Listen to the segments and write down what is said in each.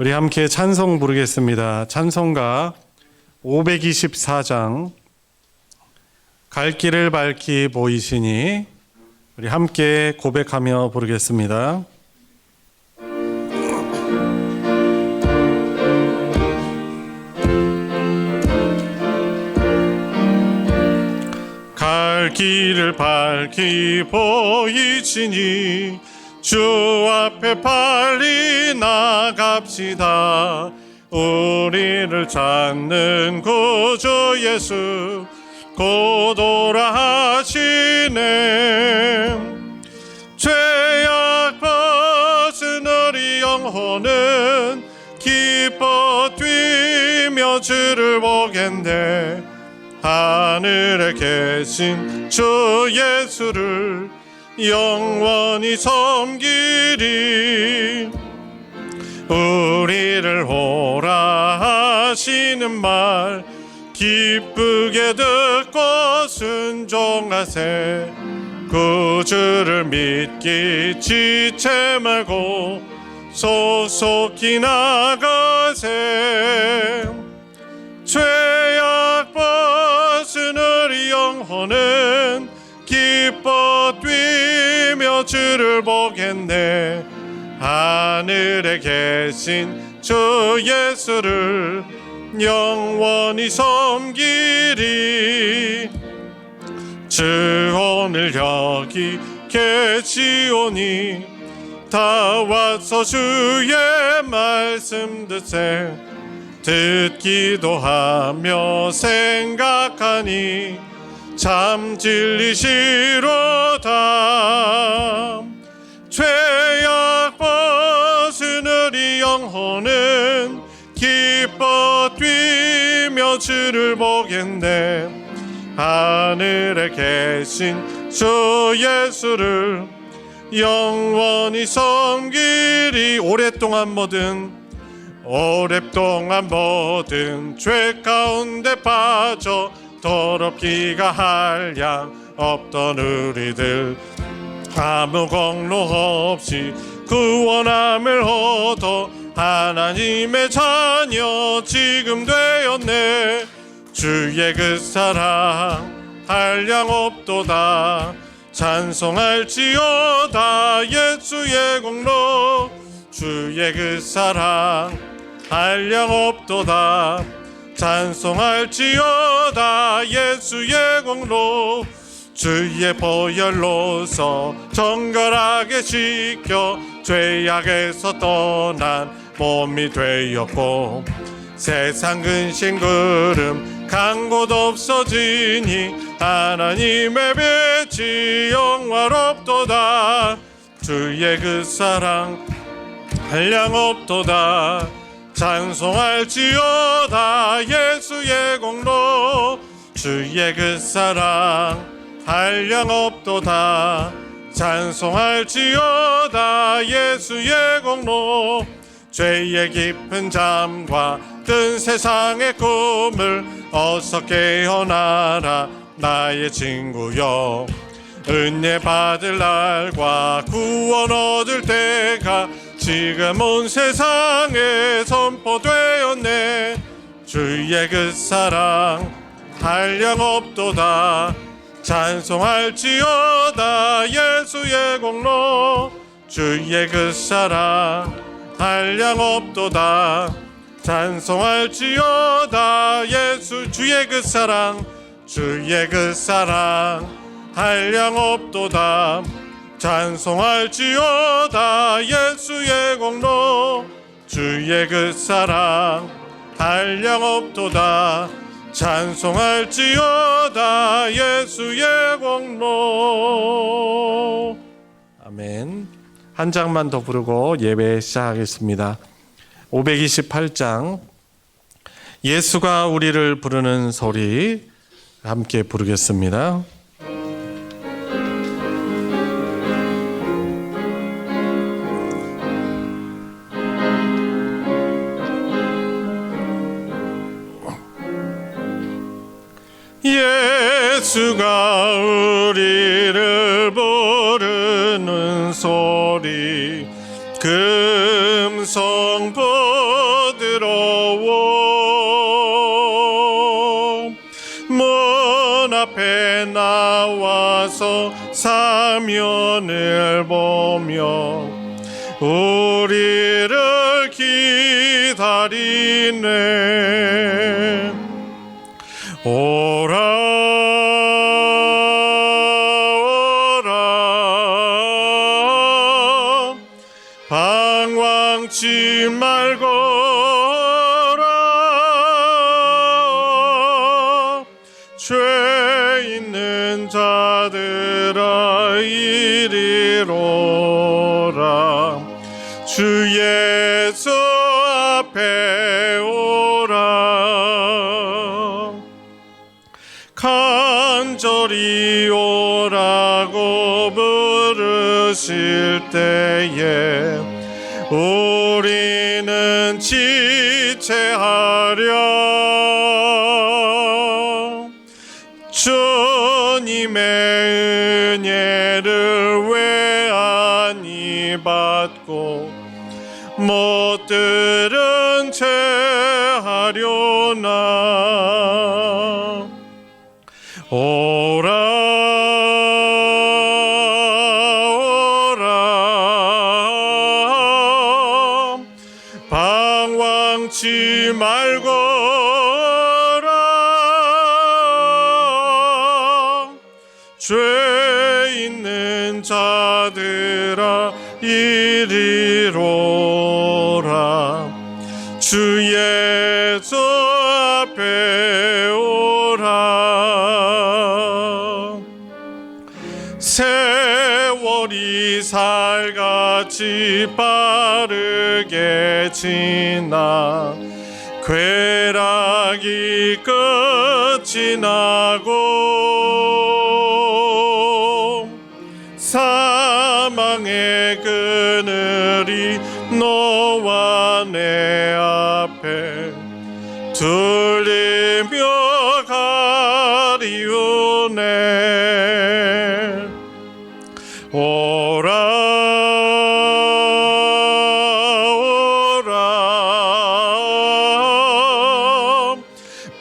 우리 함께 찬송 부르겠습니다. 찬송가 524장 갈 길을 밝히 보이시니, 우리 함께 고백하며 부르겠습니다. 갈 길을 밝히 보이시니 주 앞에 빨리 나갑시다. 우리를 찾는 구주 예수 곧 오라 하시네. 죄악 벗은 우리 영혼은 기뻐 뛰며 주를 보겠네. 하늘에 계신 주 예수를 영원히 섬기리. 우리를 오라 하시는 말 기쁘게 듣고 순종하세. 구주를 믿기 지체 말고 속속히 나가세. 죄악 벗은 우리 영혼은 기뻐 뛰며 주를 보겠네. 하늘에 계신 주 예수를 영원히 섬기리. 주 오늘 여기 계시오니 다 와서 주의 말씀 듣세. 듣기도 하며 생각하니 참 진리시로다. 죄악 벗은 우리 영혼은 기뻐 뛰며 주를 보겠네. 하늘에 계신 주 예수를 영원히 섬기리. 오랫동안 모든 죄 가운데 빠져 더럽기가 한량 없던 우리들 아무 공로 없이 구원함을 얻어 하나님의 자녀 지금 되었네. 주의 그 사랑 한량 없도다. 찬송할지어다 예수의 공로. 주의 그 사랑 한량 없도다. 찬송할지어다 예수의 공로. 주의 보혈로서 정결하게 씻겨 죄악에서 떠난 몸이 되었고, 세상 근심 그름 강곳 없어지니 하나님의 빛이 영화롭도다. 주의 그 사랑 한량 없도다. 찬송할지어다 예수의 공로. 주의 그 사랑 한량 없도다. 찬송할지어다 예수의 공로. 죄의 깊은 잠과 뜬 세상의 꿈을 어서 깨어나라 나의 친구여. 은혜 받을 날과 구원 얻을 때가 지금 온 세상에 선포되었네. 주의 그 사랑 한량 없도다. 찬송할지어다 예수의 공로. 주의 그 사랑 한량 없도다. 찬송할지어다 주의 그 사랑. 주의 그 사랑 한량 없도다. 찬송할지어다 예수의 공로. 주의 그 사랑 한량 없도다. 찬송할지어다 예수의 공로. 아멘. 한 장만 더 부르고 예배 시작하겠습니다. 528장 예수가 우리를 부르는 소리 함께 부르겠습니다. 예수가 우리를 부르는 소리 금성부 자들어오 문 앞에 나와서 사면을 보며 우리를 기다리네. 오라 오라 방황치 말거라. 죄 있는 자들아 이리로라. 주 예수 앞에 오라. 간절히 오라고 부르실 때에 우리는 지체하려. 주님의 은혜를 왜 아니 받고 못 들은 채 하려나. 오라 오라 방황치 말거라. 죄 있는 자들아 이리로라. 주 예수 앞에 오라. 세월이 살같이 빠르게 지나 쾌락이 끝이 나고 사망의 그늘이 너와 내 앞에 들리며 가리우네. 오라 오라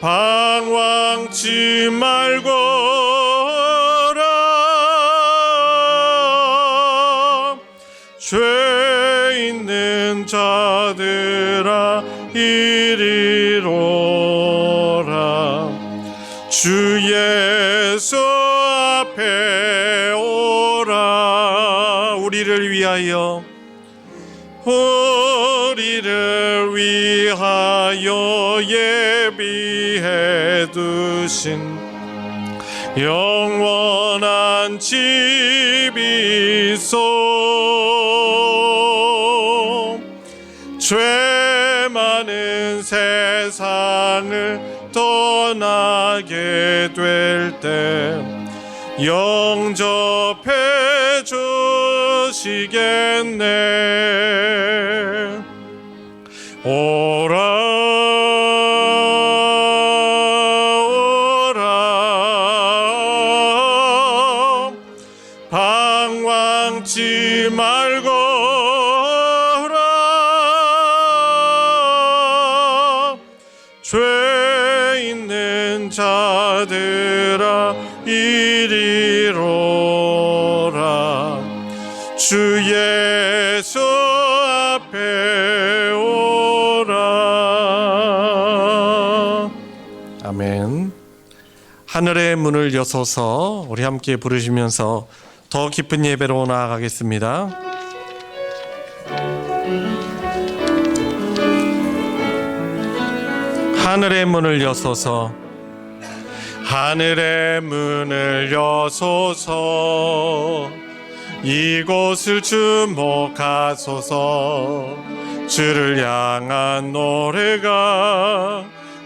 방황치 말거라. 죄 있는 자들아 이리로라. 주 예수 앞에 오라. 우리를 위하여 예비해 두신 영원한 집이 있어. 죄 많은 세상을 떠나게 될 때 영접해 주시겠네. 오라 오라 방황치 말거라. 죄 있는 자들아 이리로라. 주 예수 앞에 오라. 아멘. 하늘의 문을 여소서 우리 함께 부르시면서 더 깊은 예배로 나아가겠습니다. 하늘의 문을 여소서 하늘의 문을 여소서 이곳을 주목하소서. 주를 향한 노래가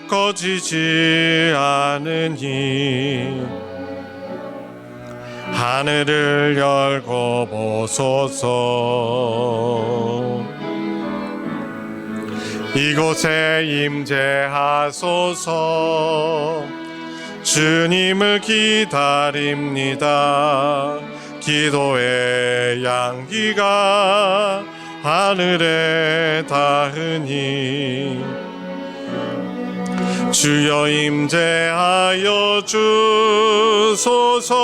꺼지지 않으니 하늘을 열고 보소서. 이곳에 임재하소서. 주님을 기다립니다. 기도의 향기가 하늘에 닿으니 주여 임재하여 주소서.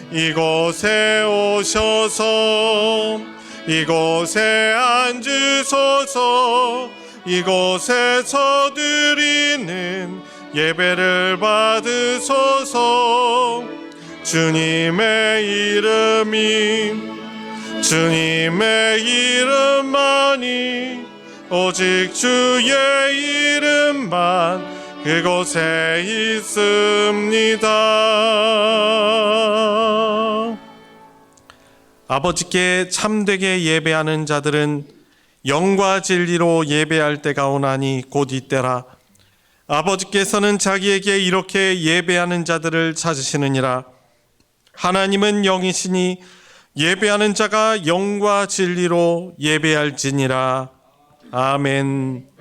이곳에 오셔서 이곳에 앉으소서. 이곳에서 드리는 예배를 받으소서. 주님의 이름만이 오직 주의 이름만 그곳에 있습니다. 아버지께 참되게 예배하는 자들은 영과 진리로 예배할 때가 오나니 곧 이때라. 아버지께서는 자기에게 이렇게 예배하는 자들을 찾으시느니라. 하나님은 영이시니 예배하는 자가 영과 진리로 예배할지니라. 아멘.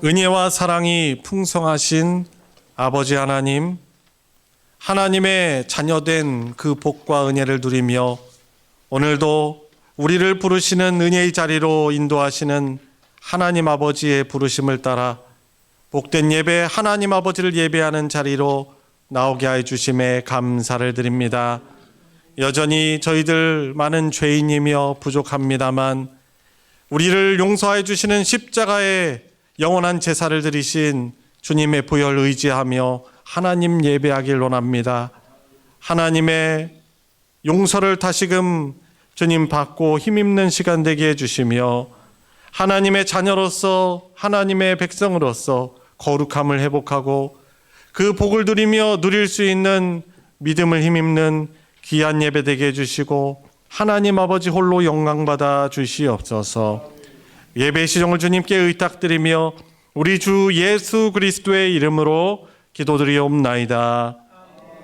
은혜와 사랑이 풍성하신 아버지 하나님, 하나님의 자녀된 그 복과 은혜를 누리며 오늘도 우리를 부르시는 은혜의 자리로 인도하시는 하나님 아버지의 부르심을 따라 복된 예배 하나님 아버지를 예배하는 자리로 나오게 해 주심에 감사를 드립니다. 여전히 저희들 많은 죄인이며 부족합니다만 우리를 용서해 주시는 십자가의 영원한 제사를 드리신 주님의 보혈 의지하며 하나님 예배하길 원합니다. 하나님의 용서를 다시금 주님 받고 힘입는 시간 되게 해주시며 하나님의 자녀로서 하나님의 백성으로서 거룩함을 회복하고 그 복을 누리며 누릴 수 있는 믿음을 힘입는 귀한 예배 되게 해주시고 하나님 아버지 홀로 영광받아 주시옵소서. 예배 시정을 주님께 의탁드리며 우리 주 예수 그리스도의 이름으로 기도드리옵나이다.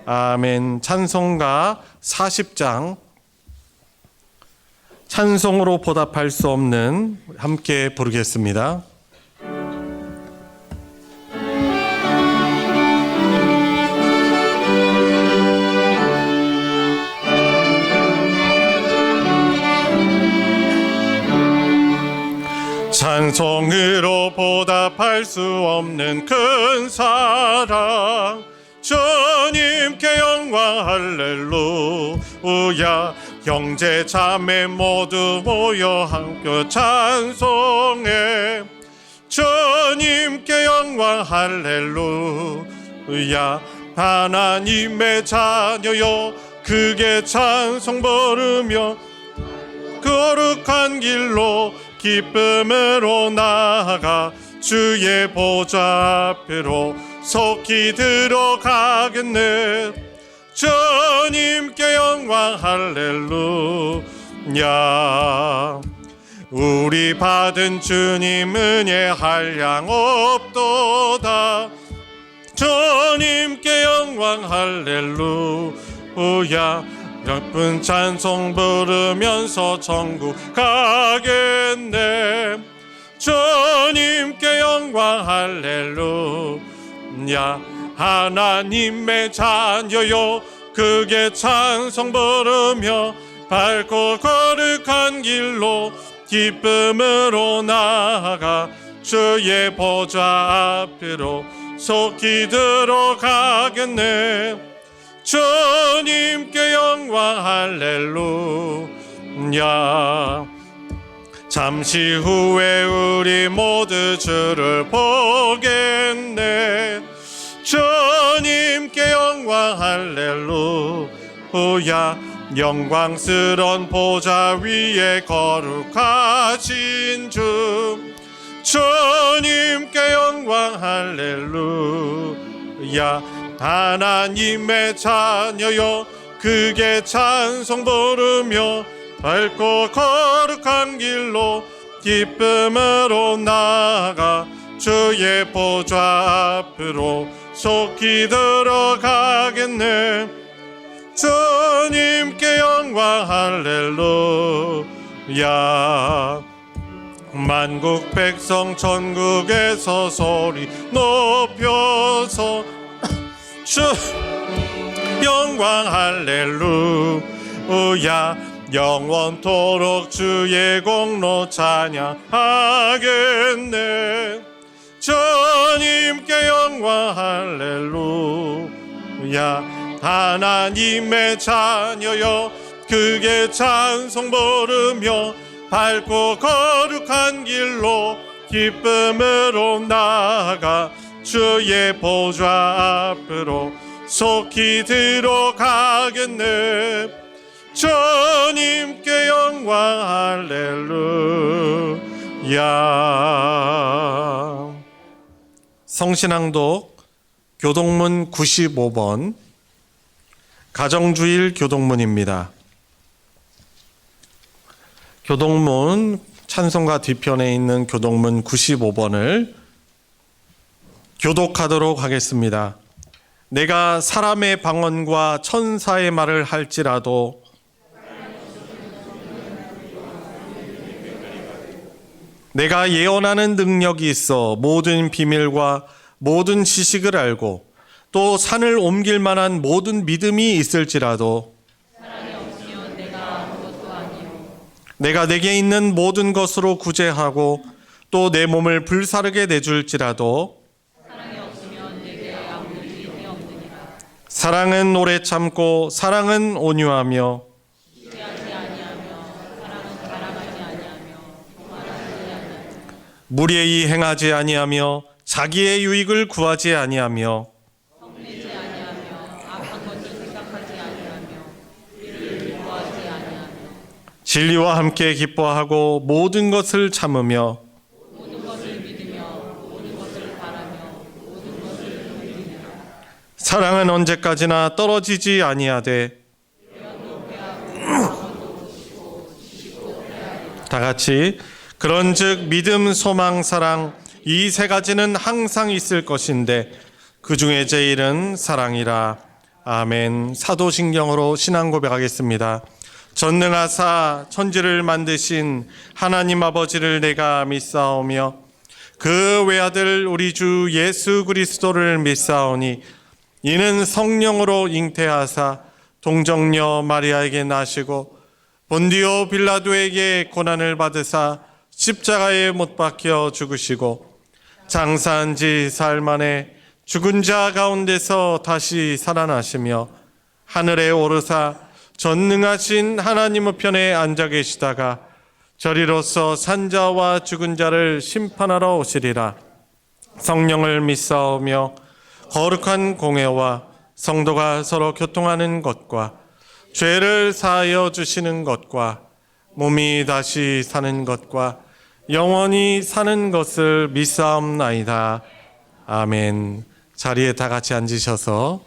아멘. 찬송가 40장 찬송으로 보답할 수 없는 함께 부르겠습니다. 찬송으로 보답할 수 없는 큰 사랑 주님께 영광 할렐루야. 형제 자매 모두 모여 함께 찬송해 주님께 영광 할렐루야. 하나님의 자녀여 크게 찬송 부르며 거룩한 길로 기쁨으로 나아가 주의 보좌 앞으로 속히 들어가겠네. 주님께 영광 할렐루야. 우리 받은 주님 은혜 한량 없도다. 주님께 영광 할렐루야. 예쁜 찬송 부르면서 천국 가겠네. 주님께 영광 할렐루야. 하나님의 자녀요 크게 찬송 부르며 밝고 거룩한 길로 기쁨으로 나아가 주의 보좌 앞으로 속히 들어가겠네. 주님께 영광 할렐루야. 잠시 후에 우리 모두 주를 보겠네. 주님께 영광 할렐루야. 영광스런 보좌 위에 거룩하신 주 주님께 영광 할렐루야. 하나님의 자녀여 크게 찬송 부르며 밝고 거룩한 길로 기쁨으로 나아가 주의 보좌 앞으로 속히 들어가겠네. 주님께 영광 할렐루야. 만국 백성 천국에서 소리 높여서 주 영광 할렐루야. 영원토록 주의 공로 찬양하겠네. 주님께 영광 할렐루야. 하나님의 자녀여 크게 찬송 부르며 밝고 거룩한 길로 기쁨으로 나아가 주의 보좌 앞으로 속히 들어가겠네. 주님께 영광 할렐루야. 성신앙독 교동문 95번 가정주일 교동문입니다. 교동문 찬송가 뒤편에 있는 교동문 95번을 교독하도록 하겠습니다. 내가 사람의 방언과 천사의 말을 할지라도 내가 예언하는 능력이 있어 모든 비밀과 모든 지식을 알고 또 산을 옮길 만한 모든 믿음이 있을지라도 사랑이 없으면 내가 아무것도 아니요. 내가 내게 있는 모든 것으로 구제하고 또 내 몸을 불사르게 내줄지라도 사랑이 없으면 내게 아무 유익이 없느니라. 사랑은 오래 참고 사랑은 온유하며 시기하지 아니하며 사랑은 자랑하지 아니하며 교만하지 아니하며 무례히 행하지 아니하며 자기의 유익을 구하지 아니하며 성내지 아니하며 악한 것을 생각하지 아니하며 우리를 미워하지 아니하며 진리와 함께 기뻐하고 모든 것을 참으며 모든 것을 믿으며 모든 것을 바라며 모든 것을 견디느라. 사랑은 언제까지나 떨어지지 아니하되 다 같이 그런즉 믿음, 소망, 사랑 이 세 가지는 항상 있을 것인데 그 중에 제일은 사랑이라. 아멘. 사도신경으로 신앙 고백하겠습니다. 전능하사 천지를 만드신 하나님 아버지를 내가 믿사오며 그 외아들 우리 주 예수 그리스도를 믿사오니 이는 성령으로 잉태하사 동정녀 마리아에게 나시고 본디오 빌라도에게 고난을 받으사 십자가에 못 박혀 죽으시고 장사한 지 사흘 만에 죽은 자 가운데서 다시 살아나시며 하늘에 오르사 전능하신 하나님 우편에 앉아 계시다가 저리로서 산자와 죽은 자를 심판하러 오시리라. 성령을 믿사오며 거룩한 공회와 성도가 서로 교통하는 것과 죄를 사하여 주시는 것과 몸이 다시 사는 것과 영원히 사는 것을 믿사옵나이다. 아멘. 자리에 다 같이 앉으셔서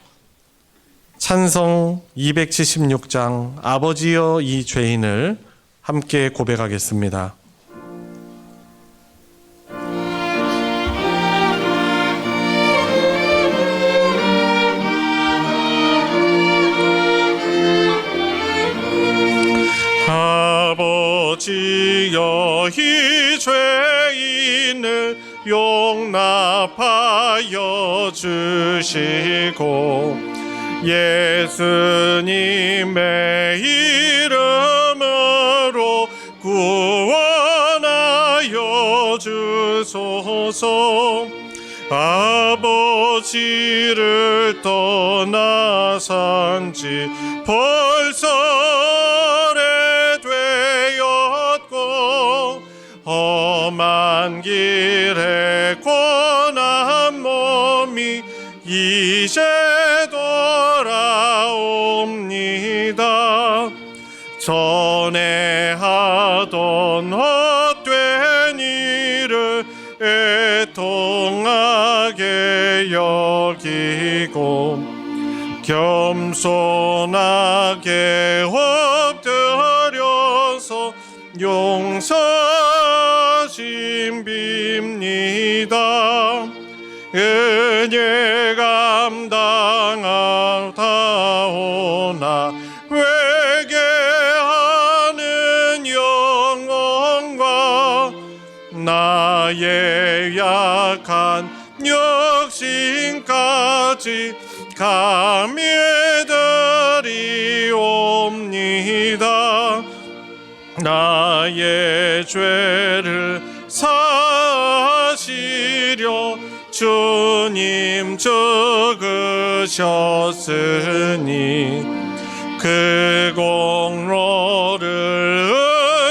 찬송 276장 아버지여 이 죄인을 함께 고백하겠습니다. 아버지여 이 죄인을 용납하여 주시고 예수님의 이름으로 구원하여 주소서. 아버지를 떠나 산지 벌써 오래되었고 험한 길에 고난 몸이 이제 돌아옵니다. 전에 하던 헛된 일을 애통하게 여기고 겸손하게 엎드려서 용서하심 빕니다. 은혜 감당하다오나 회개하는 영혼과 나의 약한 육신까지 감해드리옵니다. 나의 죄를 사하시려 주님 죽으셨으니 그 공로를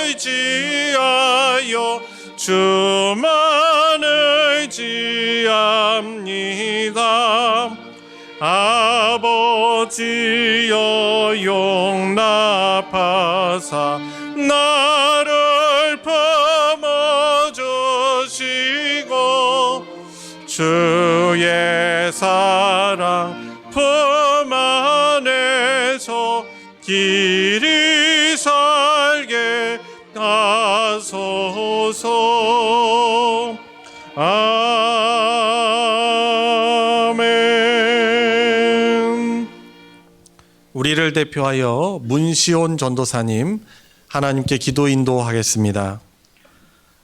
의지하여 주만 의지합니다. 아버지여 용납하사 나를 품어주시고 주의 사랑 품 안에서 길이 살게 하소서. 아멘. 우리를 대표하여 문시온 전도사님 하나님께 기도 인도하겠습니다.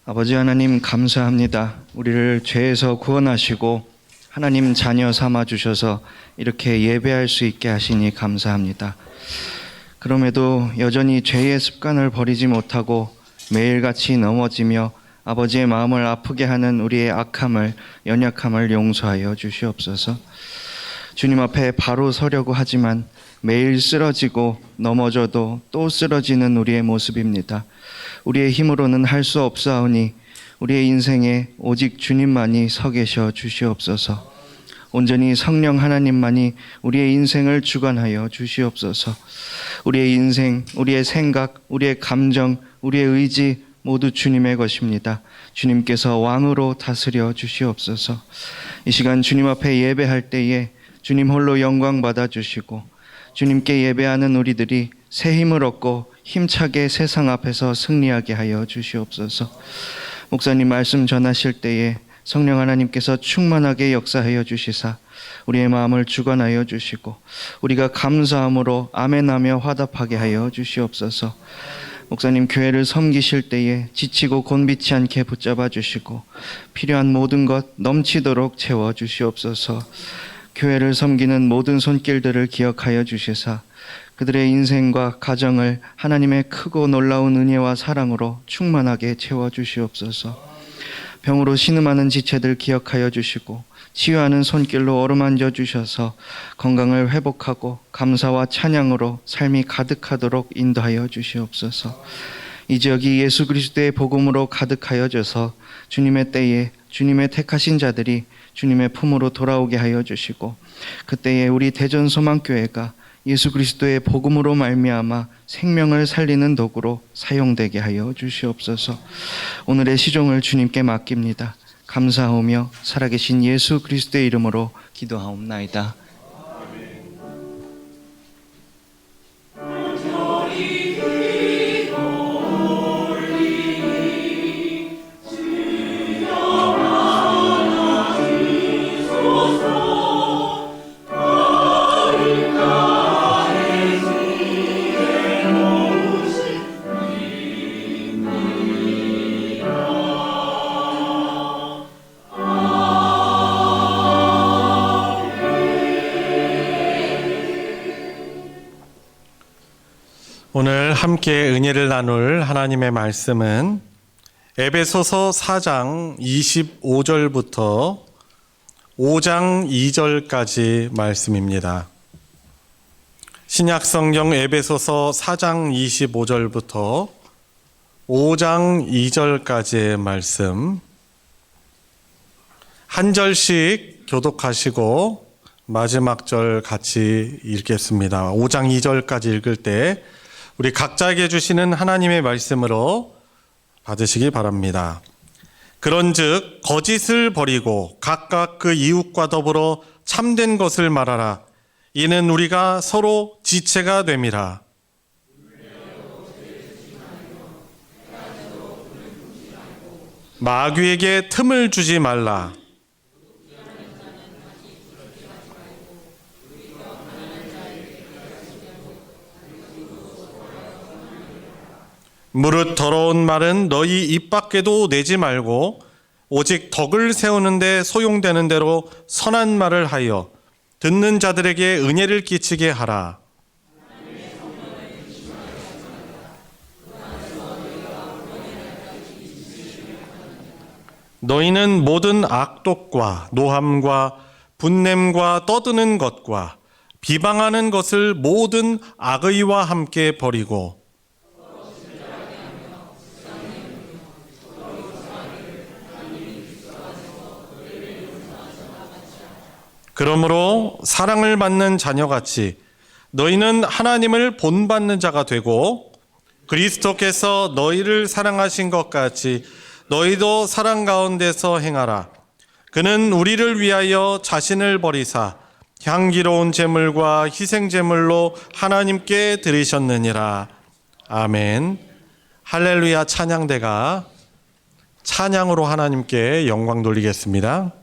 아버지 하나님 감사합니다. 우리를 죄에서 구원하시고 하나님 자녀 삼아 주셔서 이렇게 예배할 수 있게 하시니 감사합니다. 그럼에도 여전히 죄의 습관을 버리지 못하고 매일같이 넘어지며 아버지의 마음을 아프게 하는 우리의 악함을, 연약함을 용서하여 주시옵소서. 주님 앞에 바로 서려고 하지만 매일 쓰러지고 넘어져도 또 쓰러지는 우리의 모습입니다. 우리의 힘으로는 할 수 없사오니 우리의 인생에 오직 주님만이 서 계셔 주시옵소서. 온전히 성령 하나님만이 우리의 인생을 주관하여 주시옵소서. 우리의 인생, 우리의 생각, 우리의 감정, 우리의 의지 모두 주님의 것입니다. 주님께서 왕으로 다스려 주시옵소서. 이 시간 주님 앞에 예배할 때에 주님 홀로 영광 받아 주시고 주님께 예배하는 우리들이 새 힘을 얻고 힘차게 세상 앞에서 승리하게 하여 주시옵소서. 목사님 말씀 전하실 때에 성령 하나님께서 충만하게 역사하여 주시사 우리의 마음을 주관하여 주시고 우리가 감사함으로 아멘하며 화답하게 하여 주시옵소서. 목사님 교회를 섬기실 때에 지치고 곤비치 않게 붙잡아 주시고 필요한 모든 것 넘치도록 채워 주시옵소서. 교회를 섬기는 모든 손길들을 기억하여 주시사 그들의 인생과 가정을 하나님의 크고 놀라운 은혜와 사랑으로 충만하게 채워 주시옵소서. 병으로 신음하는 지체들 기억하여 주시고 치유하는 손길로 어루만져 주셔서 건강을 회복하고 감사와 찬양으로 삶이 가득하도록 인도하여 주시옵소서. 이 지역이 예수 그리스도의 복음으로 가득하여져서 주님의 때에 주님의 택하신 자들이 주님의 품으로 돌아오게 하여 주시고 그때에 우리 대전소망교회가 예수 그리스도의 복음으로 말미암아 생명을 살리는 도구로 사용되게 하여 주시옵소서. 오늘의 시종을 주님께 맡깁니다. 감사하오며 살아계신 예수 그리스도의 이름으로 기도하옵나이다. 오늘 함께 은혜를 나눌 하나님의 말씀은 에베소서 4장 25절부터 5장 2절까지 말씀입니다. 신약성경 에베소서 4장 25절부터 5장 2절까지의 말씀 한 절씩 교독하시고 마지막 절 같이 읽겠습니다. 5장 2절까지 읽을 때 우리 각자에게 주시는 하나님의 말씀으로 받으시기 바랍니다. 그런즉 거짓을 버리고 각각 그 이웃과 더불어 참된 것을 말하라. 이는 우리가 서로 지체가 됨이라. 마귀에게 틈을 주지 말라. 무릇 더러운 말은 너희 입 밖에도 내지 말고 오직 덕을 세우는데 소용되는 대로 선한 말을 하여 듣는 자들에게 은혜를 끼치게 하라. 너희는 모든 악독과 노함과 분냄과 떠드는 것과 비방하는 것을 모든 악의와 함께 버리고 그러므로 사랑을 받는 자녀같이 너희는 하나님을 본받는 자가 되고 그리스도께서 너희를 사랑하신 것 같이 너희도 사랑 가운데서 행하라. 그는 우리를 위하여 자신을 버리사 향기로운 제물과 희생 제물로 하나님께 드리셨느니라. 아멘. 할렐루야. 찬양대가 찬양으로 하나님께 영광 돌리겠습니다.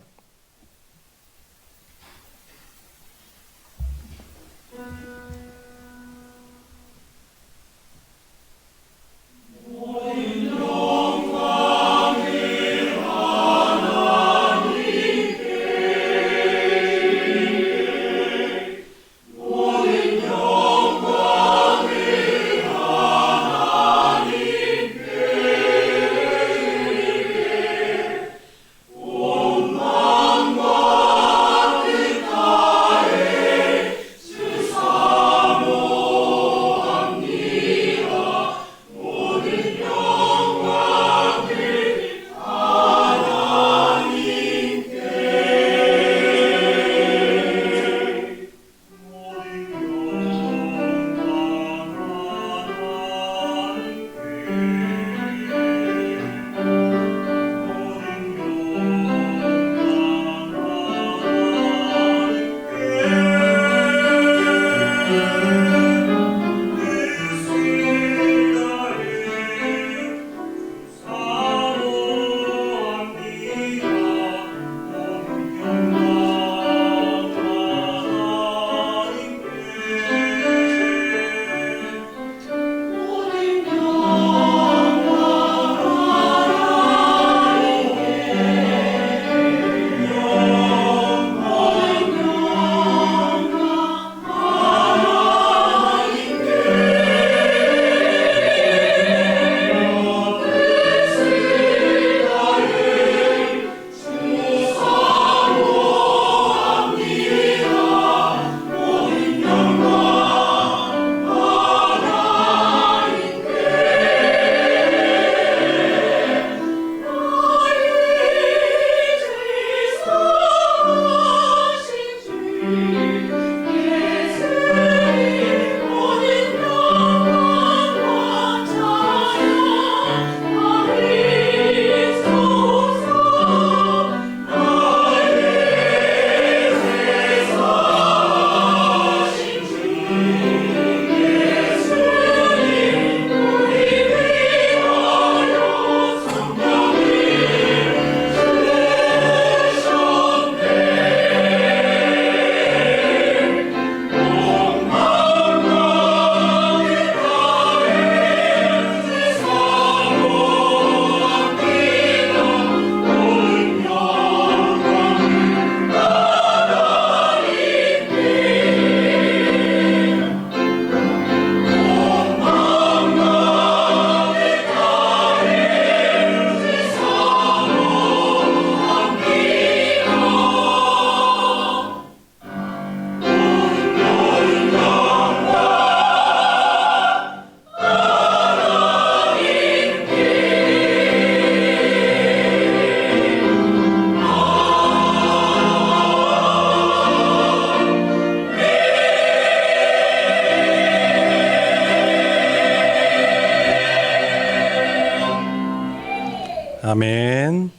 아멘.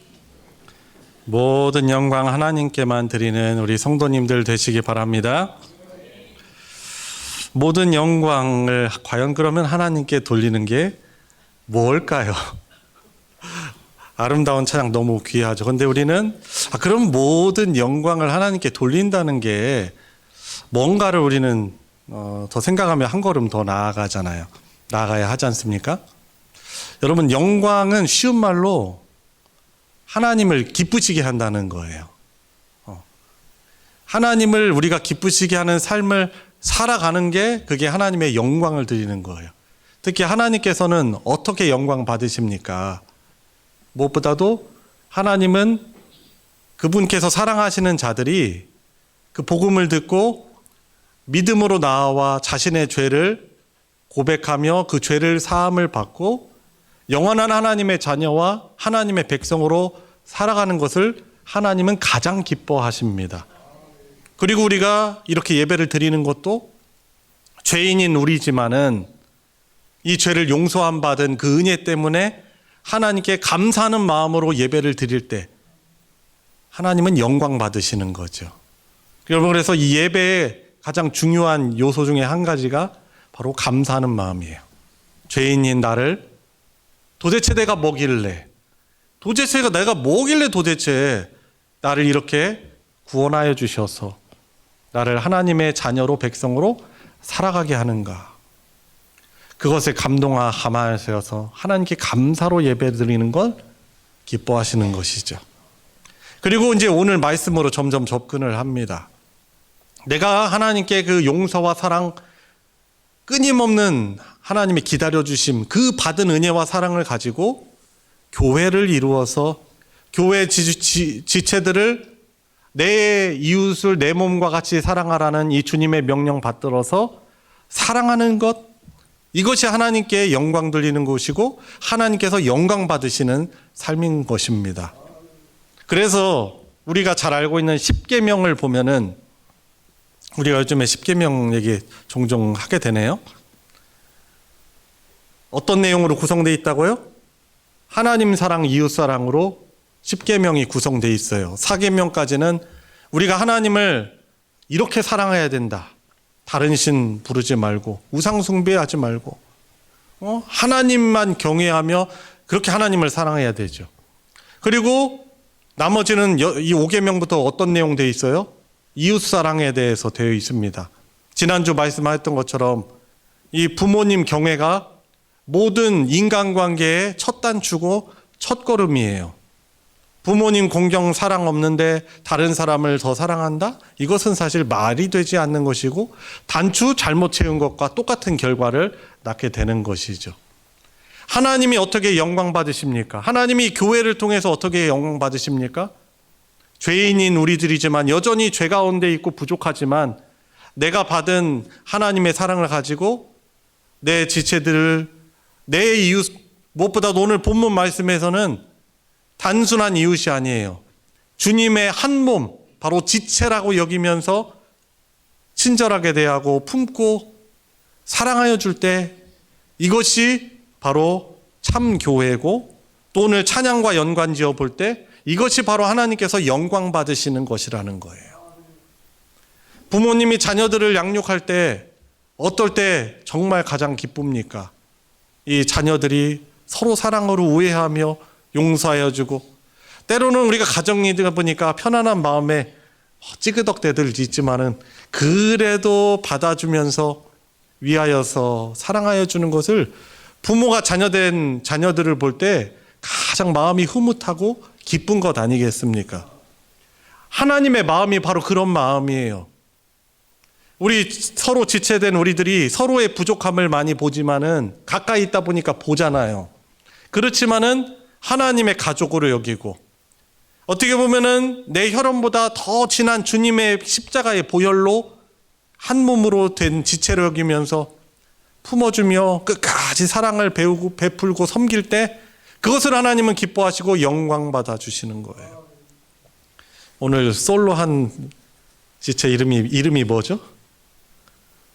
모든 영광 하나님께만 드리는 우리 성도님들 되시기 바랍니다. 모든 영광을 과연 그러면 하나님께 돌리는 게 뭘까요? 아름다운 찬양 너무 귀하죠. 근데 우리는 그럼 모든 영광을 하나님께 돌린다는 게 뭔가를 우리는 더 생각하면 한 걸음 더 나아가잖아요. 나아가야 하지 않습니까? 여러분, 영광은 쉬운 말로 하나님을 기쁘시게 한다는 거예요. 하나님을 우리가 기쁘시게 하는 삶을 살아가는 게 그게 하나님의 영광을 드리는 거예요. 특히 하나님께서는 어떻게 영광 받으십니까? 무엇보다도 하나님은 그분께서 사랑하시는 자들이 그 복음을 듣고 믿음으로 나와 자신의 죄를 고백하며 그 죄를 사함을 받고 영원한 하나님의 자녀와 하나님의 백성으로 살아가는 것을 하나님은 가장 기뻐하십니다. 그리고 우리가 이렇게 예배를 드리는 것도 죄인인 우리지만은 이 죄를 용서함 받은 그 은혜 때문에 하나님께 감사하는 마음으로 예배를 드릴 때 하나님은 영광 받으시는 거죠. 여러분, 그래서 이 예배의 가장 중요한 요소 중에 한 가지가 바로 감사하는 마음이에요. 죄인인 나를 도대체 내가 뭐길래 도대체 나를 이렇게 구원하여 주셔서 나를 하나님의 자녀로 백성으로 살아가게 하는가. 그것에 감동하면서 하나님께 감사로 예배드리는 걸 기뻐하시는 것이죠. 그리고 이제 오늘 말씀으로 점점 접근을 합니다. 내가 하나님께 그 용서와 사랑, 끊임없는 하나님이 기다려주심, 그 받은 은혜와 사랑을 가지고 교회를 이루어서 교회 지체들을 내 이웃을 내 몸과 같이 사랑하라는 이 주님의 명령 받들어서 사랑하는 것, 이것이 하나님께 영광 돌리는 것이고 하나님께서 영광 받으시는 삶인 것입니다. 그래서 우리가 잘 알고 있는 십계명을 보면은 우리가 요즘에 십계명 얘기 종종 하게 되네요. 어떤 내용으로 구성되어 있다고요? 하나님 사랑, 이웃 사랑으로 십계명이 구성되어 있어요. 사계명까지는 우리가 하나님을 이렇게 사랑해야 된다. 다른 신 부르지 말고 우상 숭배하지 말고 하나님만 경외하며 그렇게 하나님을 사랑해야 되죠. 그리고 나머지는 이 5계명부터 어떤 내용 되어 있어요? 이웃 사랑에 대해서 되어 있습니다. 지난주 말씀하셨던 것처럼 이 부모님 경외가 모든 인간관계의 첫 단추고 첫 걸음이에요. 부모님 공경 사랑 없는데 다른 사람을 더 사랑한다? 이것은 사실 말이 되지 않는 것이고 단추 잘못 채운 것과 똑같은 결과를 낳게 되는 것이죠. 하나님이 어떻게 영광 받으십니까? 하나님이 교회를 통해서 어떻게 영광 받으십니까? 죄인인 우리들이지만 여전히 죄 가운데 있고 부족하지만 내가 받은 하나님의 사랑을 가지고 내 지체들을, 내 이웃, 무엇보다도 오늘 본문 말씀에서는 단순한 이웃이 아니에요. 주님의 한 몸, 바로 지체라고 여기면서 친절하게 대하고 품고 사랑하여 줄 때 이것이 바로 참 교회고, 또 오늘 찬양과 연관지어 볼 때 이것이 바로 하나님께서 영광 받으시는 것이라는 거예요. 부모님이 자녀들을 양육할 때 어떨 때 정말 가장 기쁩니까? 이 자녀들이 서로 사랑으로 우애하며 용서하여 주고, 때로는 우리가 가정이다 보니까 편안한 마음에 찌그덕대들 있지만은 그래도 받아주면서 위하여서 사랑하여 주는 것을 부모가 자녀된 자녀들을 볼 때 가장 마음이 흐뭇하고 기쁜 것 아니겠습니까? 하나님의 마음이 바로 그런 마음이에요. 우리 서로 지체된 우리들이 서로의 부족함을 많이 보지만은 가까이 있다 보니까 보잖아요. 그렇지만은 하나님의 가족으로 여기고, 어떻게 보면은 내 혈연보다 더 진한 주님의 십자가의 보혈로 한 몸으로 된 지체로 여기면서 품어주며 끝까지 사랑을 배우고 베풀고 섬길 때 그것을 하나님은 기뻐하시고 영광 받아 주시는 거예요. 오늘 솔로 한 지체 이름이 뭐죠?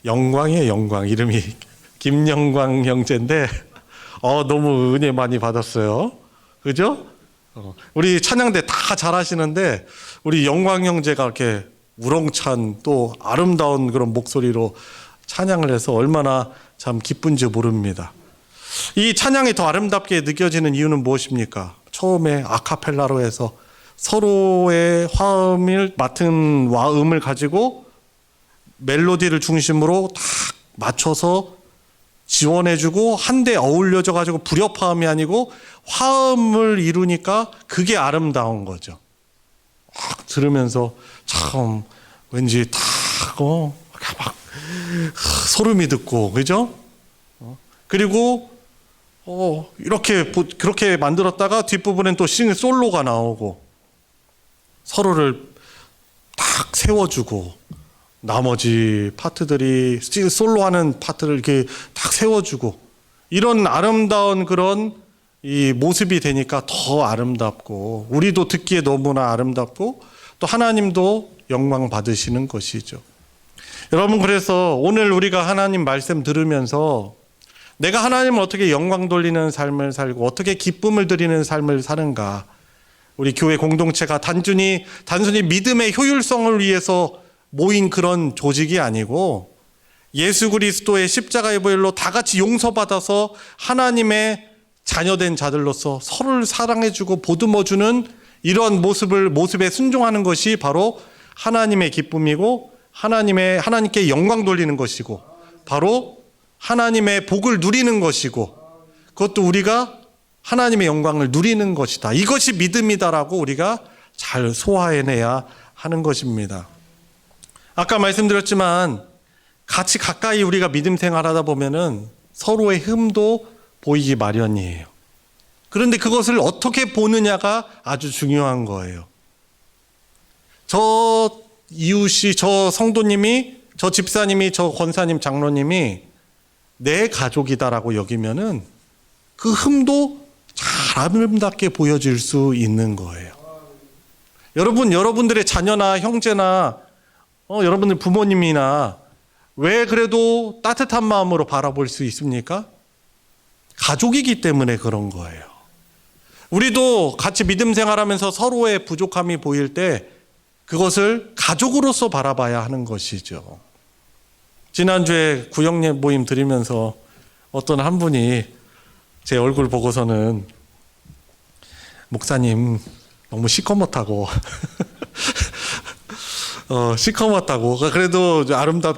영광이에요. 영광. 이름이 김영광 형제인데 너무 은혜 많이 받았어요. 그죠? 우리 찬양대 다 잘하시는데 우리 영광 형제가 이렇게 우렁찬 또 아름다운 그런 목소리로 찬양을 해서 얼마나 참 기쁜지 모릅니다. 이 찬양이 더 아름답게 느껴지는 이유는 무엇입니까? 처음에 아카펠라로 해서 서로의 화음을 맡은 와음을 가지고 멜로디를 중심으로 딱 맞춰서 지원해주고 한데 어울려져 가지고 불협화음이 아니고 화음을 이루니까 그게 아름다운 거죠. 막 들으면서 참 왠지 막 소름이 돋고, 그죠? 그리고 이렇게 그렇게 만들었다가 뒷부분엔 또 솔로가 나오고 서로를 딱 세워주고 나머지 파트들이 솔로하는 파트를 이렇게 딱 세워주고 이런 아름다운 그런 이 모습이 되니까 더 아름답고 우리도 듣기에 너무나 아름답고 또 하나님도 영광 받으시는 것이죠. 여러분, 그래서 오늘 우리가 하나님 말씀 들으면서 내가 하나님을 어떻게 영광 돌리는 삶을 살고 어떻게 기쁨을 드리는 삶을 사는가, 우리 교회 공동체가 단순히 믿음의 효율성을 위해서 모인 그런 조직이 아니고 예수 그리스도의 십자가의 보혈로 다 같이 용서받아서 하나님의 자녀된 자들로서 서로를 사랑해주고 보듬어주는 이런 모습에 순종하는 것이 바로 하나님의 기쁨이고 하나님께 영광 돌리는 것이고 바로 하나님의 복을 누리는 것이고 그것도 우리가 하나님의 영광을 누리는 것이다. 이것이 믿음이다라고 우리가 잘 소화해내야 하는 것입니다. 아까 말씀드렸지만 같이 가까이 우리가 믿음 생활하다 보면은 서로의 흠도 보이기 마련이에요. 그런데 그것을 어떻게 보느냐가 아주 중요한 거예요. 저 이웃이, 저 성도님이, 저 집사님이, 저 권사님, 장로님이 내 가족이다라고 여기면은 그 흠도 잘 아름답게 보여질 수 있는 거예요. 여러분들의 자녀나 형제나 여러분들 부모님이나 왜 그래도 따뜻한 마음으로 바라볼 수 있습니까? 가족이기 때문에 그런 거예요. 우리도 같이 믿음 생활하면서 서로의 부족함이 보일 때 그것을 가족으로서 바라봐야 하는 것이죠. 지난주에 구역례 모임 드리면서 어떤 한 분이 제 얼굴 보고서는 목사님 너무 시커멓다고 시커멓다고 그래도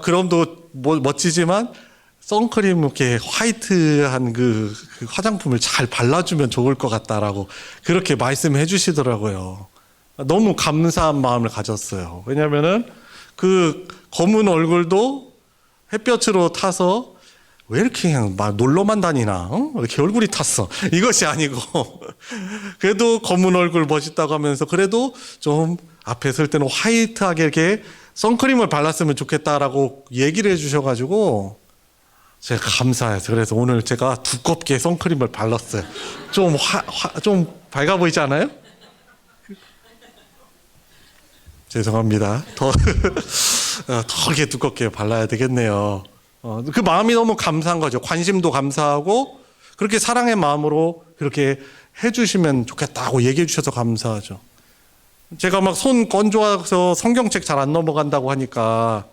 그럼도 멋지지만 선크림 이렇게 화이트한 그 화장품을 잘 발라주면 좋을 것 같다라고 그렇게 말씀해 주시더라고요. 너무 감사한 마음을 가졌어요. 왜냐면은 그 검은 얼굴도 햇볕으로 타서 왜 이렇게 그냥 막 놀러만 다니나? 왜 이렇게 얼굴이 탔어? 이것이 아니고 그래도 검은 얼굴 멋있다고 하면서 그래도 좀 앞에 설 때는 화이트하게 이렇게 선크림을 발랐으면 좋겠다라고 얘기를 해주셔가지고 제가 감사해서 그래서 오늘 제가 두껍게 선크림을 발랐어요. 좀 밝아 보이지 않아요? 죄송합니다. 더 이렇게 두껍게 발라야 되겠네요. 그 마음이 너무 감사한 거죠. 관심도 감사하고 그렇게 사랑의 마음으로 그렇게 해주시면 좋겠다고 얘기해 주셔서 감사하죠. 제가 막 손 건조해서 성경책 잘 안 넘어간다고 하니까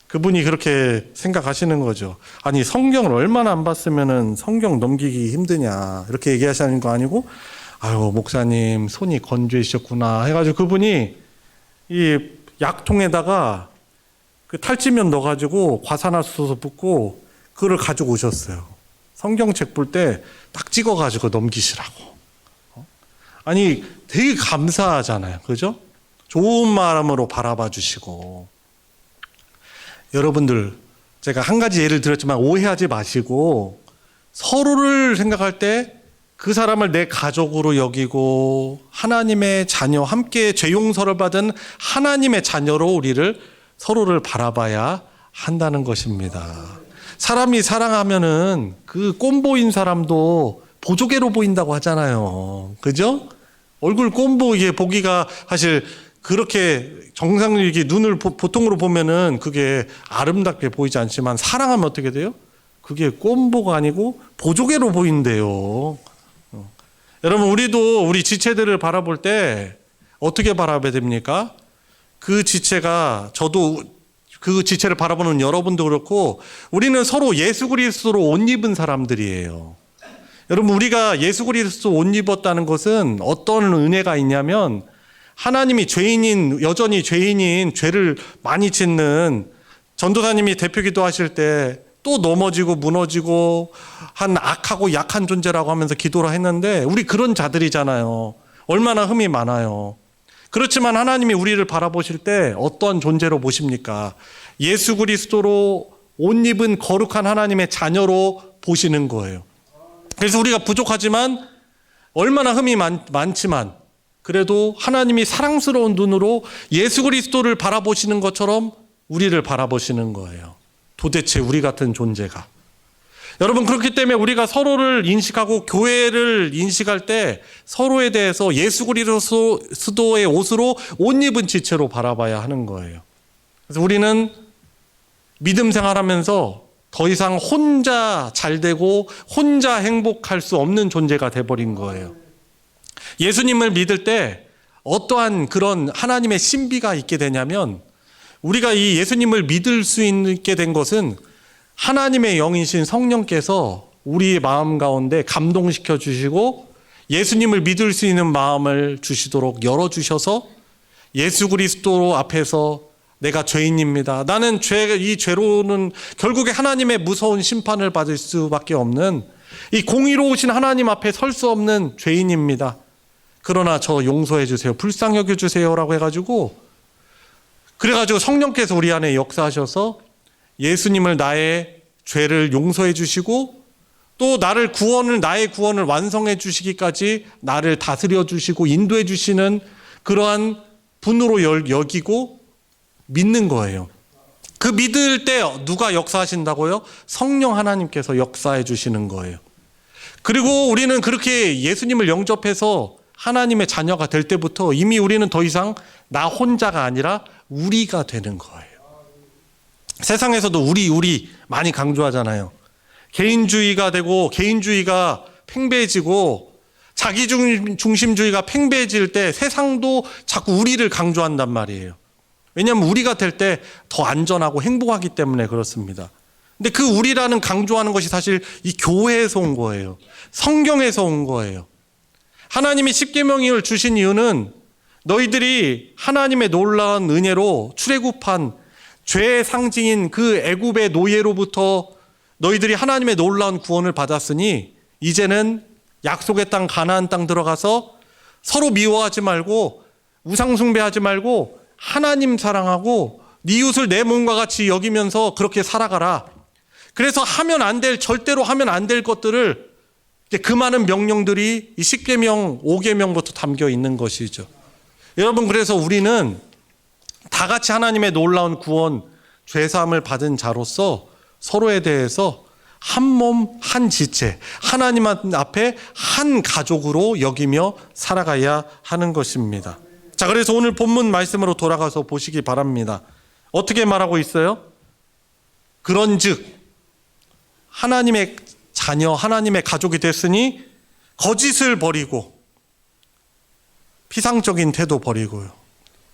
그분이 그렇게 생각하시는 거죠. 아니 성경을 얼마나 안 봤으면은 성경 넘기기 힘드냐 이렇게 얘기하시는 거 아니고 아유 목사님 손이 건조해지셨구나 해가지고 그분이 이 약통에다가 그 탈지면 넣어가지고 과산화수소 붓고 그걸 가지고 오셨어요. 성경책 볼 때 딱 찍어가지고 넘기시라고. 아니 되게 감사하잖아요. 그죠? 좋은 마음으로 바라봐 주시고. 여러분들 제가 한 가지 예를 들었지만 오해하지 마시고 서로를 생각할 때 그 사람을 내 가족으로 여기고 하나님의 자녀, 함께 죄 용서를 받은 하나님의 자녀로 우리를 서로를 바라봐야 한다는 것입니다. 사람이 사랑하면은 그 꼼보인 사람도 보조개로 보인다고 하잖아요. 그죠? 얼굴 꼼보 이게 보기가 사실 그렇게 정상적으로 이렇게 눈을 보통으로 보면은 그게 아름답게 보이지 않지만 사랑하면 어떻게 돼요? 그게 꼼보가 아니고 보조개로 보인대요. 여러분 우리도 우리 지체들을 바라볼 때 어떻게 바라봐야 됩니까? 그 지체가 저도 그 지체를 바라보는 여러분도 그렇고 우리는 서로 예수 그리스도로 옷 입은 사람들이에요. 여러분, 우리가 예수 그리스도 옷 입었다는 것은 어떤 은혜가 있냐면 하나님이 여전히 죄인인 죄를 많이 짓는 전도사님이 대표기도 하실 때 또 넘어지고 무너지고 한 악하고 약한 존재라고 하면서 기도를 했는데 우리 그런 자들이잖아요. 얼마나 흠이 많아요. 그렇지만 하나님이 우리를 바라보실 때 어떤 존재로 보십니까? 예수 그리스도로 옷 입은 거룩한 하나님의 자녀로 보시는 거예요. 그래서 우리가 부족하지만 얼마나 흠이 많지만 그래도 하나님이 사랑스러운 눈으로 예수 그리스도를 바라보시는 것처럼 우리를 바라보시는 거예요. 도대체 우리 같은 존재가. 여러분, 그렇기 때문에 우리가 서로를 인식하고 교회를 인식할 때 서로에 대해서 예수 그리스도의 옷으로 옷 입은 지체로 바라봐야 하는 거예요. 그래서 우리는 믿음 생활하면서 더 이상 혼자 잘 되고 혼자 행복할 수 없는 존재가 돼버린 거예요. 예수님을 믿을 때 어떠한 그런 하나님의 신비가 있게 되냐면 우리가 이 예수님을 믿을 수 있게 된 것은 하나님의 영이신 성령께서 우리 마음 가운데 감동시켜 주시고 예수님을 믿을 수 있는 마음을 주시도록 열어주셔서 예수 그리스도 앞에서 내가 죄인입니다. 나는 이 죄로는 결국에 하나님의 무서운 심판을 받을 수밖에 없는 이 공의로우신 하나님 앞에 설 수 없는 죄인입니다. 그러나 저 용서해 주세요. 불쌍히 여겨 주세요라고 해가지고 그래가지고 성령께서 우리 안에 역사하셔서 예수님을 나의 죄를 용서해 주시고 또 나의 구원을 완성해 주시기까지 나를 다스려 주시고 인도해 주시는 그러한 분으로 여기고 믿는 거예요. 그 믿을 때 누가 역사하신다고요? 성령 하나님께서 역사해 주시는 거예요. 그리고 우리는 그렇게 예수님을 영접해서 하나님의 자녀가 될 때부터 이미 우리는 더 이상 나 혼자가 아니라 우리가 되는 거예요. 세상에서도 우리 많이 강조하잖아요. 개인주의가 되고 개인주의가 팽배해지고 자기 중심주의가 팽배해질 때 세상도 자꾸 우리를 강조한단 말이에요. 왜냐하면 우리가 될 때 더 안전하고 행복하기 때문에 그렇습니다. 근데 그 우리라는 강조하는 것이 사실 이 교회에서 온 거예요. 성경에서 온 거예요. 하나님이 십계명을 주신 이유는 너희들이 하나님의 놀라운 은혜로 출애굽한 죄의 상징인 그 애굽의 노예로부터 너희들이 하나님의 놀라운 구원을 받았으니 이제는 약속의 땅 가나안 땅 들어가서 서로 미워하지 말고 우상 숭배하지 말고 하나님 사랑하고 네 이웃을 내 몸과 같이 여기면서 그렇게 살아가라. 그래서 절대로 하면 안 될 것들을 그 많은 명령들이 이 10계명, 5계명부터 담겨 있는 것이죠. 여러분, 그래서 우리는 다 같이 하나님의 놀라운 구원, 죄사함을 받은 자로서 서로에 대해서 한 몸, 한 지체, 하나님 앞에 한 가족으로 여기며 살아가야 하는 것입니다. 자, 그래서 오늘 본문 말씀으로 돌아가서 보시기 바랍니다. 어떻게 말하고 있어요? 그런즉 하나님의 자녀, 하나님의 가족이 됐으니 거짓을 버리고 피상적인 태도 버리고요.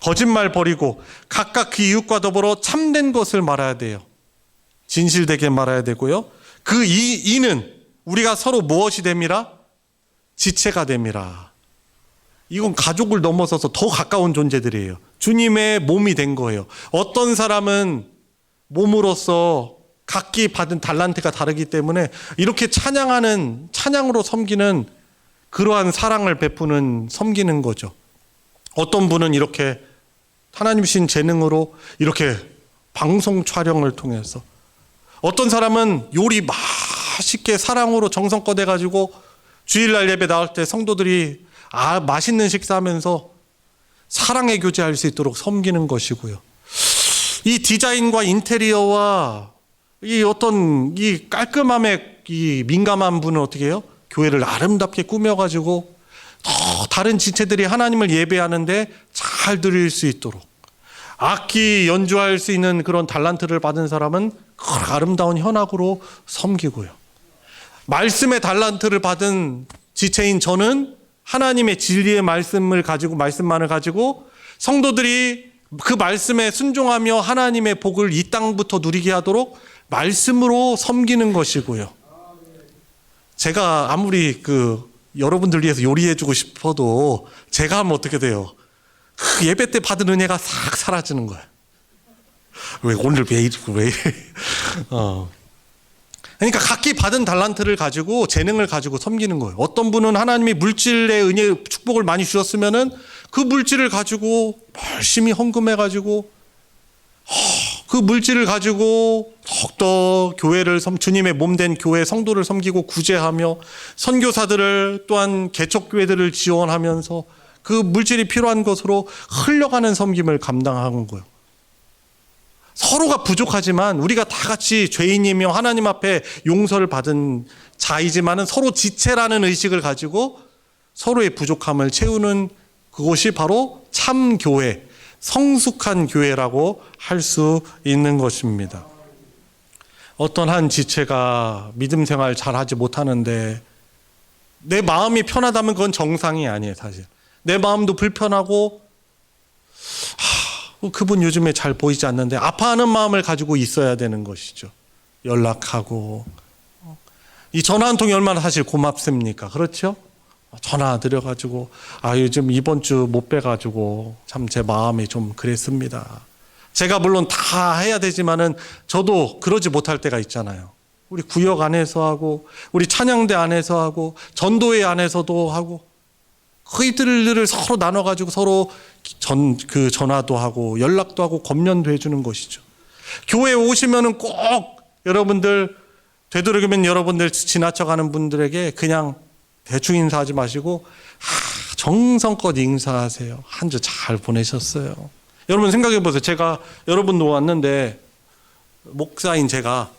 거짓말 버리고 각각 그 이웃과 더불어 참된 것을 말해야 돼요. 진실되게 말해야 되고요. 그 이는 우리가 서로 무엇이 됨이라? 지체가 됨이라. 이건 가족을 넘어서서 더 가까운 존재들이에요. 주님의 몸이 된 거예요. 어떤 사람은 몸으로서 각기 받은 달란트가 다르기 때문에 이렇게 찬양으로 섬기는 그러한 사랑을 베푸는 섬기는 거죠. 어떤 분은 이렇게 하나님 주신 재능으로 이렇게 방송 촬영을 통해서, 어떤 사람은 요리 맛있게 사랑으로 정성껏 해가지고 주일날 예배 나올 때 성도들이 맛있는 식사하면서 사랑의 교제할 수 있도록 섬기는 것이고요. 이 디자인과 인테리어와 이 깔끔함에 민감한 분은 어떻게 해요? 교회를 아름답게 꾸며가지고 더 다른 지체들이 하나님을 예배하는데 잘 드릴 수 있도록, 악기 연주할 수 있는 그런 달란트를 받은 사람은 그 아름다운 현악으로 섬기고요. 말씀의 달란트를 받은 지체인 저는 하나님의 진리의 말씀만을 가지고 성도들이 그 말씀에 순종하며 하나님의 복을 이 땅부터 누리게 하도록 말씀으로 섬기는 것이고요. 제가 아무리 여러분들 위해서 요리해주고 싶어도 제가 하면 어떻게 돼요? 그 예배 때 받은 은혜가 싹 사라지는 거야. 오늘 왜 이래? 그러니까 각기 받은 달란트를 가지고 재능을 가지고 섬기는 거예요. 어떤 분은 하나님이 물질의 은혜, 축복을 많이 주셨으면은 그 물질을 가지고 열심히 헌금해 가지고 그 물질을 가지고 더욱더 교회를 주님의 몸된 교회 성도를 섬기고 구제하며 선교사들을 또한 개척교회들을 지원하면서 그 물질이 필요한 것으로 흘려가는 섬김을 감당하는 거예요. 서로가 부족하지만 우리가 다 같이 죄인이며 하나님 앞에 용서를 받은 자이지만은 서로 지체라는 의식을 가지고 서로의 부족함을 채우는 그것이 바로 참 교회, 성숙한 교회라고 할 수 있는 것입니다. 어떤 한 지체가 믿음 생활 잘하지 못하는데 내 마음이 편하다면 그건 정상이 아니에요, 사실. 내 마음도 불편하고 그분 요즘에 잘 보이지 않는데 아파하는 마음을 가지고 있어야 되는 것이죠. 연락하고 이 전화 한 통이 얼마나 사실 고맙습니까? 그렇죠? 전화 드려가지고 요즘 이번 주 못 뵈가지고 참 제 마음이 좀 그랬습니다. 제가 물론 다 해야 되지만은 저도 그러지 못할 때가 있잖아요. 우리 구역 안에서 하고 우리 찬양대 안에서 하고 전도회 안에서도 하고 그이들을 서로 나눠가지고 서로 전화도 하고 연락도 하고 권면도 해주는 것이죠. 교회에 오시면은 꼭 여러분들 되도록이면 여러분들 지나쳐가는 분들에게 그냥 대충 인사하지 마시고 정성껏 인사하세요. 한 주 잘 보내셨어요. 여러분 생각해 보세요. 제가 여러분도 왔는데 목사인 제가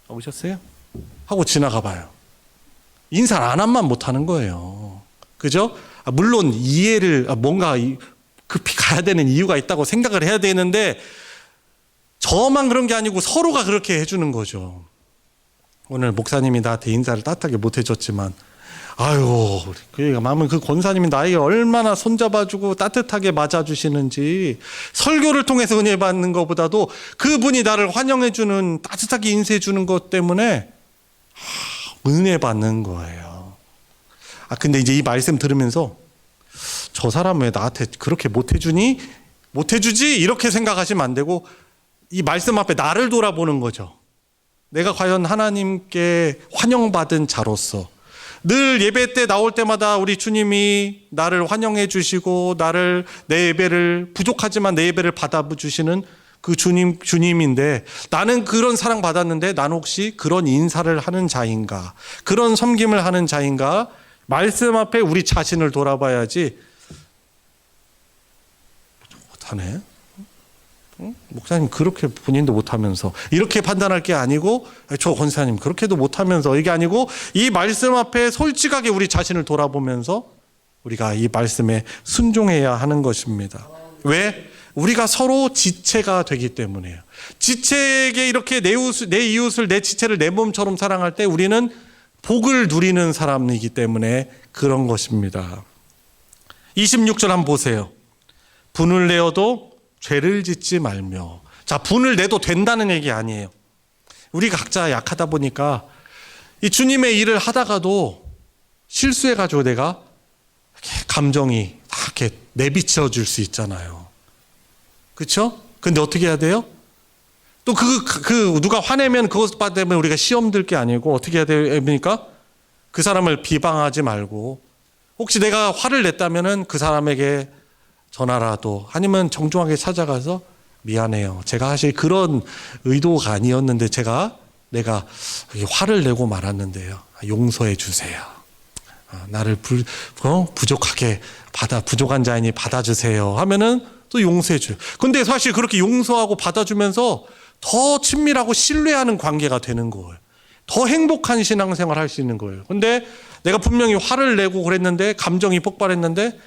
오셨어요? 하고 지나가 봐요. 인사를 안 하면 못하는 거예요. 그죠? 물론 이해를 뭔가 급히 가야 되는 이유가 있다고 생각을 해야 되는데 저만 그런 게 아니고 서로가 그렇게 해주는 거죠. 오늘 목사님이 나한테 인사를 따뜻하게 못 해줬지만 그 권사님이 나에게 얼마나 손잡아주고 따뜻하게 맞아주시는지 설교를 통해서 은혜 받는 것보다도 그분이 나를 환영해주는 따뜻하게 인사해주는 것 때문에 은혜 받는 거예요. 근데 이제 이 말씀 들으면서 저 사람 왜 나한테 그렇게 못해주지? 이렇게 생각하시면 안 되고 이 말씀 앞에 나를 돌아보는 거죠. 내가 과연 하나님께 환영받은 자로서 늘 예배 때 나올 때마다 우리 주님이 나를 환영해 주시고 내 예배를 부족하지만 내 예배를 받아주시는 그 주님인데 나는 그런 사랑 받았는데 나는 혹시 그런 인사를 하는 자인가? 그런 섬김을 하는 자인가? 말씀 앞에 우리 자신을 돌아봐야지. 못하네. 목사님 그렇게 본인도 못하면서 이렇게 판단할 게 아니고 저 권사님 그렇게도 못하면서 이게 아니고 이 말씀 앞에 솔직하게 우리 자신을 돌아보면서 우리가 이 말씀에 순종해야 하는 것입니다. 왜? 우리가 서로 지체가 되기 때문이에요. 지체에게 이렇게 내 이웃을 내 지체를 내 몸처럼 사랑할 때 우리는 복을 누리는 사람이기 때문에 그런 것입니다. 26절 한번 보세요. 분을 내어도 죄를 짓지 말며. 자, 분을 내도 된다는 얘기 아니에요. 우리가 각자 약하다 보니까 이 주님의 일을 하다가도 실수해가지고 내가 감정이 다 이렇게 내비쳐 줄 수 있잖아요. 그렇죠? 근데 어떻게 해야 돼요? 또 누가 화내면 그것 때문에 우리가 시험 들 게 아니고 어떻게 해야 됩니까? 그 사람을 비방하지 말고 혹시 내가 화를 냈다면은 그 사람에게 전화라도 아니면 정중하게 찾아가서 미안해요. 제가 사실 그런 의도가 아니었는데 내가 화를 내고 말았는데요. 용서해 주세요. 나를 부족하게 부족한 자이니 받아주세요. 하면은 또 용서해 줘요. 근데 사실 그렇게 용서하고 받아주면서 더 친밀하고 신뢰하는 관계가 되는 거예요. 더 행복한 신앙생활 할 수 있는 거예요. 근데 내가 분명히 화를 내고 그랬는데 감정이 폭발했는데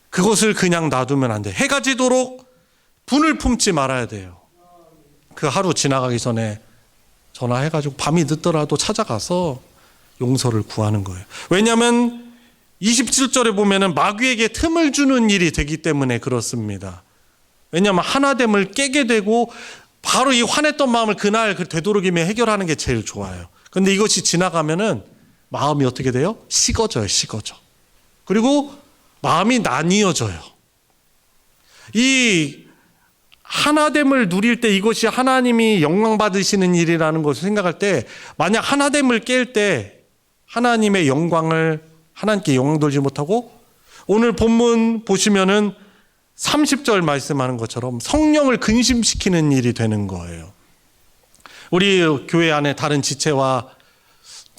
그것을 그냥 놔두면 안 돼. 해가 지도록 분을 품지 말아야 돼요. 그 하루 지나가기 전에 전화해가지고 밤이 늦더라도 찾아가서 용서를 구하는 거예요. 왜냐하면 27절에 보면은 마귀에게 틈을 주는 일이 되기 때문에 그렇습니다. 왜냐하면 하나됨을 깨게 되고 바로 이 화냈던 마음을 그날 그 되도록이면 해결하는 게 제일 좋아요. 근데 이것이 지나가면은 마음이 어떻게 돼요? 식어져요, 식어져. 그리고 마음이 나뉘어져요. 이 하나됨을 누릴 때 이것이 하나님이 영광 받으시는 일이라는 것을 생각할 때 만약 하나됨을 깰 때 하나님의 영광을 하나님께 영광 돌지 못하고 오늘 본문 보시면은 30절 말씀하는 것처럼 성령을 근심시키는 일이 되는 거예요. 우리 교회 안에 다른 지체와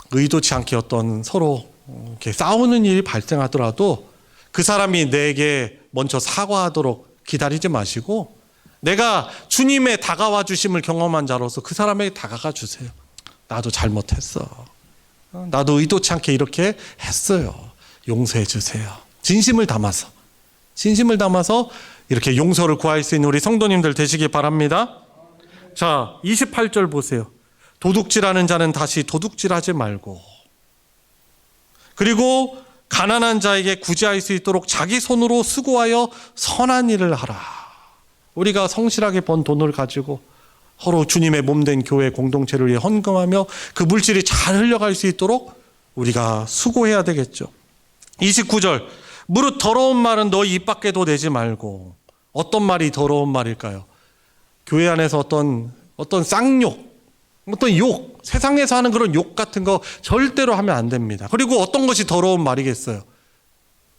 의도치 않게 어떤 서로 이렇게 싸우는 일이 발생하더라도 그 사람이 내게 먼저 사과하도록 기다리지 마시고 내가 주님의 다가와 주심을 경험한 자로서 그 사람에게 다가가 주세요. 나도 잘못했어. 나도 의도치 않게 이렇게 했어요. 용서해 주세요. 진심을 담아서 이렇게 용서를 구할 수 있는 우리 성도님들 되시기 바랍니다. 자, 28절 보세요. 도둑질하는 자는 다시 도둑질하지 말고 그리고 가난한 자에게 구제할 수 있도록 자기 손으로 수고하여 선한 일을 하라. 우리가 성실하게 번 돈을 가지고 서로 주님의 몸된 교회 공동체를 위해 헌금하며 그 물질이 잘 흘러갈 수 있도록 우리가 수고해야 되겠죠. 29절 무릇 더러운 말은 너희 입 밖에도 내지 말고. 어떤 말이 더러운 말일까요? 교회 안에서 어떤 쌍욕, 어떤 욕, 세상에서 하는 그런 욕 같은 거 절대로 하면 안 됩니다. 그리고 어떤 것이 더러운 말이겠어요?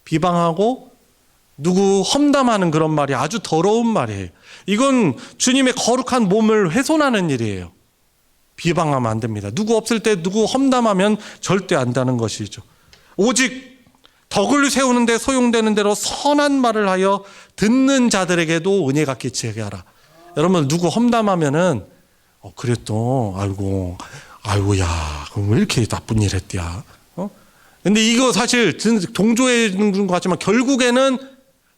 비방하고 누구 험담하는 그런 말이 아주 더러운 말이에요. 이건 주님의 거룩한 몸을 훼손하는 일이에요. 비방하면 안 됩니다. 누구 없을 때 누구 험담하면 절대 안 되는 것이죠. 오직 덕을 세우는 데 소용되는 대로 선한 말을 하여 듣는 자들에게도 은혜가 끼치게 하라. 여러분 누구 험담하면은 그래 또 아이고야 그럼 왜 이렇게 나쁜 일 했디야? 근데 이거 사실 동조해 주는 것 같지만 결국에는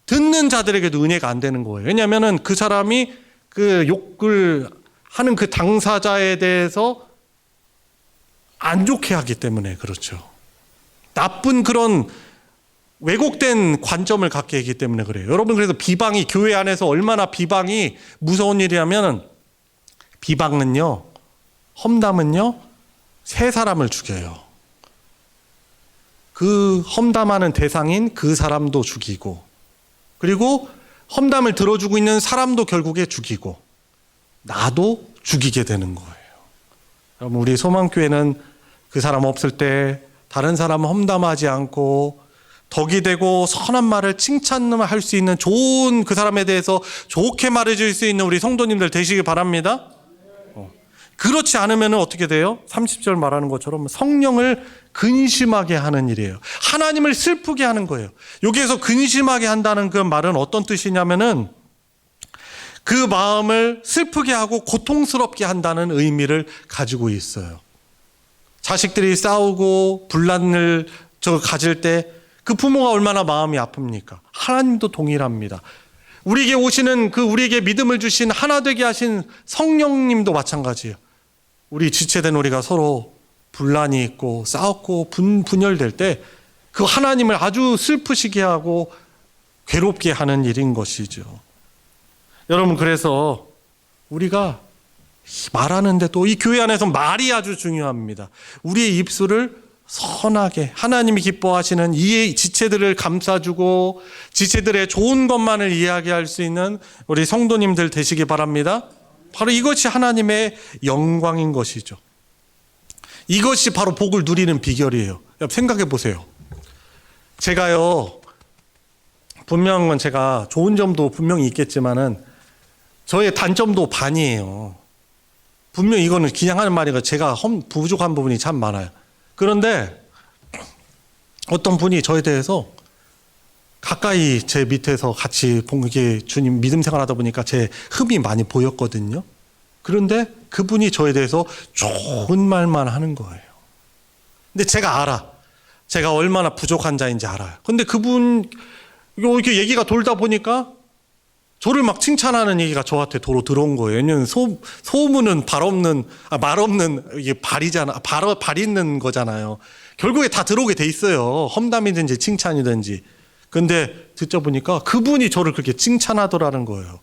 듣는 자들에게도 은혜가 안 되는 거예요. 왜냐하면은 그 사람이 그 욕을 하는 그 당사자에 대해서 안 좋게 하기 때문에 그렇죠. 나쁜 그런 왜곡된 관점을 갖게 하기 때문에 그래요. 여러분 그래서 비방이 교회 안에서 얼마나 비방이 무서운 일이냐면 비방은요, 험담은요, 세 사람을 죽여요. 그 험담하는 대상인 그 사람도 죽이고 그리고 험담을 들어주고 있는 사람도 결국에 죽이고 나도 죽이게 되는 거예요. 여러분 우리 소망교회는 그 사람 없을 때 다른 사람 험담하지 않고 덕이 되고 선한 말을 칭찬할 수 있는 좋은 그 사람에 대해서 좋게 말해줄 수 있는 우리 성도님들 되시기 바랍니다. 그렇지 않으면 어떻게 돼요? 30절 말하는 것처럼 성령을 근심하게 하는 일이에요. 하나님을 슬프게 하는 거예요. 여기에서 근심하게 한다는 그 말은 어떤 뜻이냐면은 그 마음을 슬프게 하고 고통스럽게 한다는 의미를 가지고 있어요. 자식들이 싸우고 분란을 가질 때 그 부모가 얼마나 마음이 아픕니까? 하나님도 동일합니다. 우리에게 오시는 우리에게 믿음을 주신 하나 되게 하신 성령님도 마찬가지예요. 우리 지체된 우리가 서로 분란이 있고 싸웠고 분열될 때 그 하나님을 아주 슬프시게 하고 괴롭게 하는 일인 것이죠. 여러분 그래서 우리가 말하는데 또 이 교회 안에서 말이 아주 중요합니다. 우리의 입술을 선하게 하나님이 기뻐하시는 이 지체들을 감싸주고 지체들의 좋은 것만을 이야기할 수 있는 우리 성도님들 되시기 바랍니다. 바로 이것이 하나님의 영광인 것이죠. 이것이 바로 복을 누리는 비결이에요. 생각해 보세요. 제가요 분명은 제가 좋은 점도 분명히 있겠지만은 저의 단점도 반이에요. 분명히 이거는 그냥 하는 말이고 제가 부족한 부분이 참 많아요. 그런데 어떤 분이 저에 대해서 가까이 제 밑에서 같이 이게 주님 믿음 생활하다 보니까 제 흠이 많이 보였거든요. 그런데 그분이 저에 대해서 좋은 말만 하는 거예요. 근데 제가 알아. 제가 얼마나 부족한 자인지 알아요. 근데 그분 이렇게 얘기가 돌다 보니까 저를 막 칭찬하는 얘기가 저한테 도로 들어온 거예요. 왜냐면 소문은 말 없는 이게 발이잖아. 발 있는 거잖아요. 결국에 다 들어오게 돼 있어요. 험담이든지 칭찬이든지. 근데 듣자 보니까 그분이 저를 그렇게 칭찬하더라는 거예요.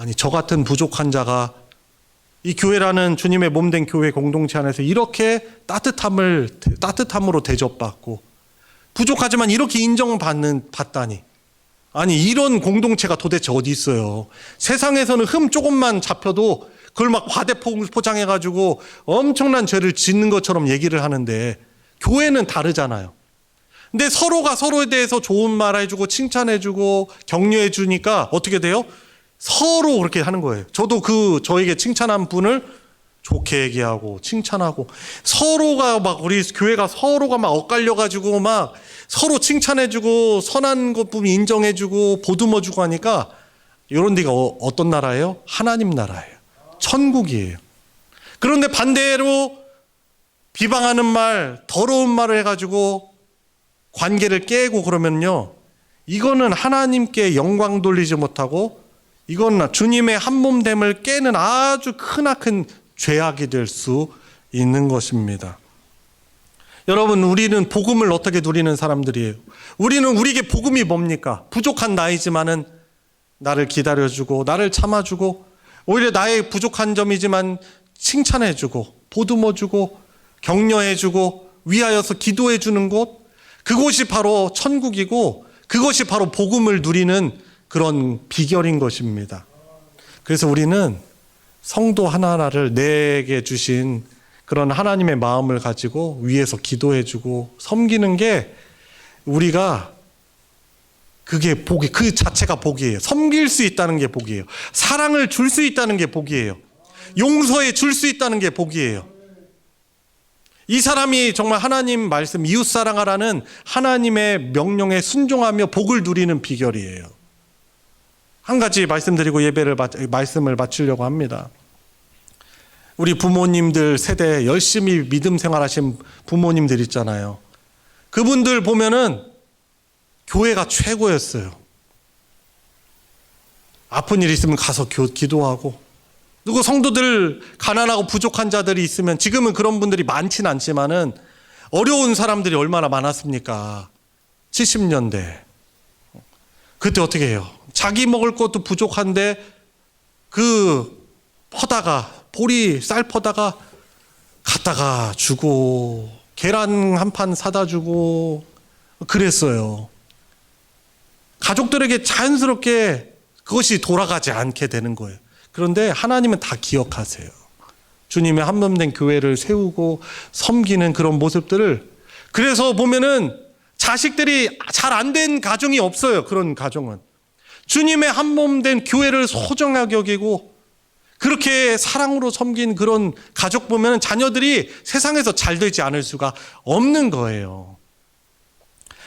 아니, 저 같은 부족한 자가 이 교회라는 주님의 몸된 교회 공동체 안에서 이렇게 따뜻함으로 대접받고 부족하지만 이렇게 인정받다니. 아니, 이런 공동체가 도대체 어디 있어요? 세상에서는 흠 조금만 잡혀도 그걸 막 과대포장해가지고 엄청난 죄를 짓는 것처럼 얘기를 하는데 교회는 다르잖아요. 근데 서로가 서로에 대해서 좋은 말 해주고 칭찬해주고 격려해주니까 어떻게 돼요? 서로 그렇게 하는 거예요. 저도 저에게 칭찬한 분을 좋게 얘기하고 칭찬하고 서로가 막 우리 교회가 서로가 막 엇갈려가지고 막 서로 칭찬해주고 선한 것 보면 인정해주고 보듬어주고 하니까 이런 데가 어떤 나라예요? 하나님 나라예요. 천국이에요. 그런데 반대로 비방하는 말, 더러운 말을 해가지고 관계를 깨고 그러면요, 이거는 하나님께 영광 돌리지 못하고 이건 주님의 한몸됨을 깨는 아주 크나큰 죄악이 될 수 있는 것입니다. 여러분, 우리는 복음을 어떻게 누리는 사람들이에요? 우리에게 복음이 뭡니까? 부족한 나이지만은 나를 기다려주고 나를 참아주고 오히려 나의 부족한 점이지만 칭찬해주고 보듬어주고 격려해주고 위하여서 기도해주는 곳, 그곳이 바로 천국이고 그것이 바로 복음을 누리는 그런 비결인 것입니다. 그래서 우리는 성도 하나하나를 내게 주신 그런 하나님의 마음을 가지고 위에서 기도해주고 섬기는 게 우리가 그게 복이, 그 자체가 복이에요. 섬길 수 있다는 게 복이에요. 사랑을 줄 수 있다는 게 복이에요. 용서해 줄 수 있다는 게 복이에요. 이 사람이 정말 하나님 말씀 이웃사랑하라는 하나님의 명령에 순종하며 복을 누리는 비결이에요. 한 가지 말씀드리고 말씀을 마치려고 합니다. 우리 부모님들 세대 열심히 믿음 생활하신 부모님들 있잖아요. 그분들 보면은 교회가 최고였어요. 아픈 일 있으면 가서 기도하고, 누구 성도들 가난하고 부족한 자들이 있으면, 지금은 그런 분들이 많지는 않지만은 어려운 사람들이 얼마나 많았습니까? 70년대. 그때 어떻게 해요? 자기 먹을 것도 부족한데 쌀 퍼다가 갖다가 주고 계란 한 판 사다 주고 그랬어요. 가족들에게 자연스럽게 그것이 돌아가지 않게 되는 거예요. 그런데 하나님은 다 기억하세요. 주님의 한몸된 교회를 세우고 섬기는 그런 모습들을, 그래서 보면은 자식들이 잘 안 된 가정이 없어요. 그런 가정은 주님의 한몸된 교회를 소중하게 여기고 그렇게 사랑으로 섬긴 그런 가족 보면 자녀들이 세상에서 잘 되지 않을 수가 없는 거예요.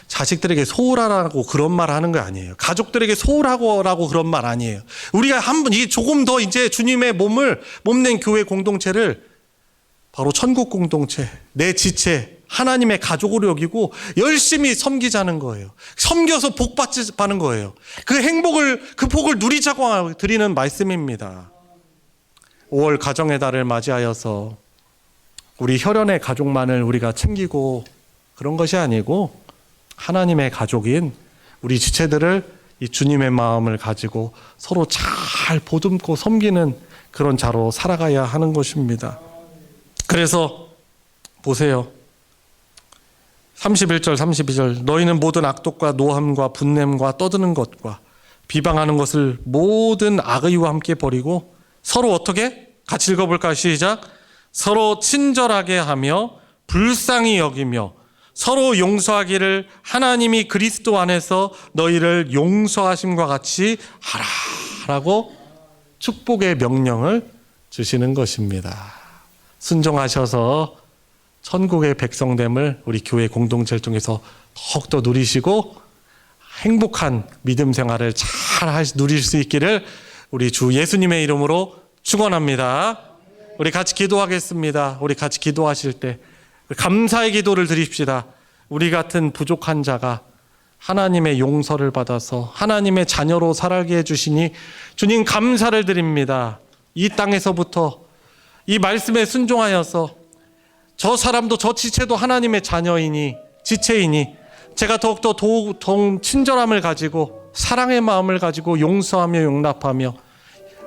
자식들에게 소홀하라고 그런 말 하는 거 아니에요. 가족들에게 소홀하고라고 그런 말 아니에요. 우리가 이게 조금 더 이제 주님의 몸낸 교회 공동체를 바로 천국 공동체, 내 지체, 하나님의 가족으로 여기고 열심히 섬기자는 거예요. 섬겨서 복 받는 거예요. 그 복을 누리자고 드리는 말씀입니다. 5월 가정의 달을 맞이하여서 우리 혈연의 가족만을 우리가 챙기고 그런 것이 아니고 하나님의 가족인 우리 지체들을 이 주님의 마음을 가지고 서로 잘 보듬고 섬기는 그런 자로 살아가야 하는 것입니다. 그래서 보세요. 31절 32절 너희는 모든 악독과 노함과 분냄과 떠드는 것과 비방하는 것을 모든 악의와 함께 버리고 서로 어떻게? 같이 읽어볼까요? 시작. 서로 친절하게 하며 불쌍히 여기며 서로 용서하기를 하나님이 그리스도 안에서 너희를 용서하심과 같이 하라라고 축복의 명령을 주시는 것입니다. 순종하셔서 천국의 백성됨을 우리 교회 공동체를 통해서 더욱더 누리시고 행복한 믿음 생활을 잘 누릴 수 있기를 우리 주 예수님의 이름으로 축원합니다. 우리 같이 기도하겠습니다. 우리 같이 기도하실 때 감사의 기도를 드립시다. 우리 같은 부족한 자가 하나님의 용서를 받아서 하나님의 자녀로 살게 해주시니 주님 감사를 드립니다. 이 땅에서부터 이 말씀에 순종하여서 저 사람도 저 지체도 하나님의 자녀이니 지체이니 제가 더욱더 친절함을 가지고 사랑의 마음을 가지고 용서하며 용납하며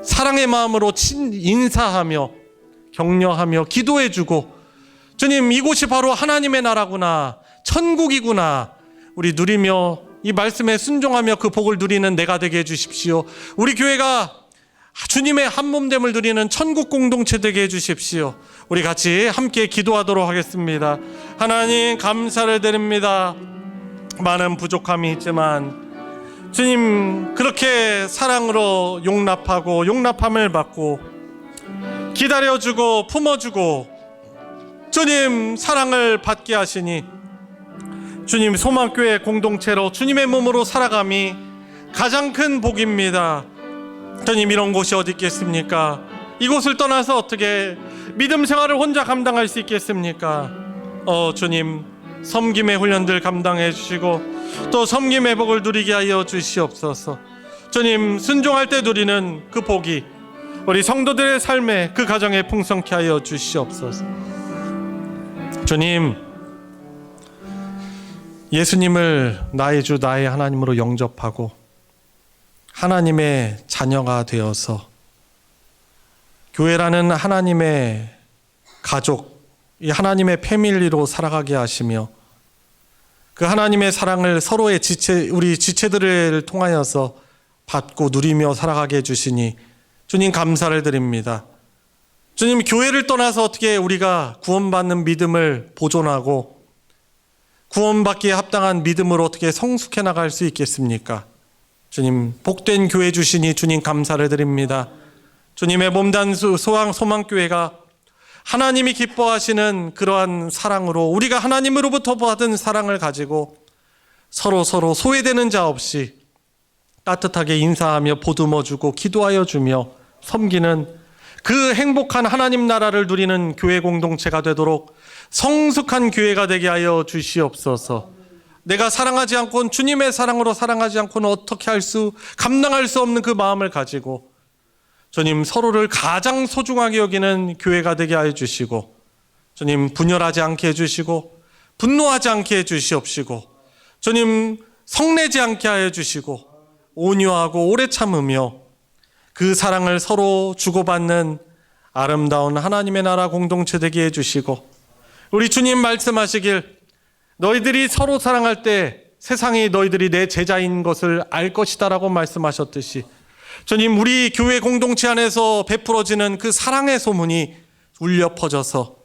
사랑의 마음으로 인사하며 격려하며 기도해주고, 주님, 이곳이 바로 하나님의 나라구나, 천국이구나, 우리 누리며 이 말씀에 순종하며 그 복을 누리는 내가 되게 해주십시오. 우리 교회가 주님의 한몸됨을 누리는 천국 공동체 되게 해주십시오. 우리 같이 함께 기도하도록 하겠습니다. 하나님, 감사를 드립니다. 많은 부족함이 있지만 주님, 그렇게 사랑으로 용납하고 용납함을 받고 기다려주고 품어주고 주님 사랑을 받게 하시니 주님 소망교회 공동체로 주님의 몸으로 살아감이 가장 큰 복입니다. 주님, 이런 곳이 어디 있겠습니까? 이곳을 떠나서 어떻게 믿음 생활을 혼자 감당할 수 있겠습니까? 주님, 섬김의 훈련들 감당해 주시고 또 섬김의 복을 누리게 하여 주시옵소서. 주님, 순종할 때 누리는 그 복이 우리 성도들의 삶에 그 가정에 풍성케 하여 주시옵소서. 주님, 예수님을 나의 주 나의 하나님으로 영접하고 하나님의 자녀가 되어서 교회라는 하나님의 가족, 이 하나님의 패밀리로 살아가게 하시며 그 하나님의 사랑을 서로의 우리 지체들을 통하여서 받고 누리며 살아가게 해주시니 주님 감사를 드립니다. 주님, 교회를 떠나서 어떻게 우리가 구원받는 믿음을 보존하고 구원받기에 합당한 믿음으로 어떻게 성숙해 나갈 수 있겠습니까? 주님, 복된 교회 주시니 주님 감사를 드립니다. 주님의 몸단 소망교회가 하나님이 기뻐하시는 그러한 사랑으로 우리가 하나님으로부터 받은 사랑을 가지고 서로 소외되는 자 없이 따뜻하게 인사하며 보듬어주고 기도하여 주며 섬기는 그 행복한 하나님 나라를 누리는 교회 공동체가 되도록 성숙한 교회가 되게 하여 주시옵소서. 내가 사랑하지 않고는 주님의 사랑으로 사랑하지 않고는 어떻게 감당할 수 없는 그 마음을 가지고 주님 서로를 가장 소중하게 여기는 교회가 되게 하여 주시고 주님 분열하지 않게 해주시고 분노하지 않게 해주시옵시고 주님 성내지 않게 하여 주시고 온유하고 오래 참으며 그 사랑을 서로 주고받는 아름다운 하나님의 나라 공동체 되게 해주시고 우리 주님 말씀하시길 너희들이 서로 사랑할 때 세상이 너희들이 내 제자인 것을 알 것이다 라고 말씀하셨듯이 주님 우리 교회 공동체 안에서 베풀어지는 그 사랑의 소문이 울려 퍼져서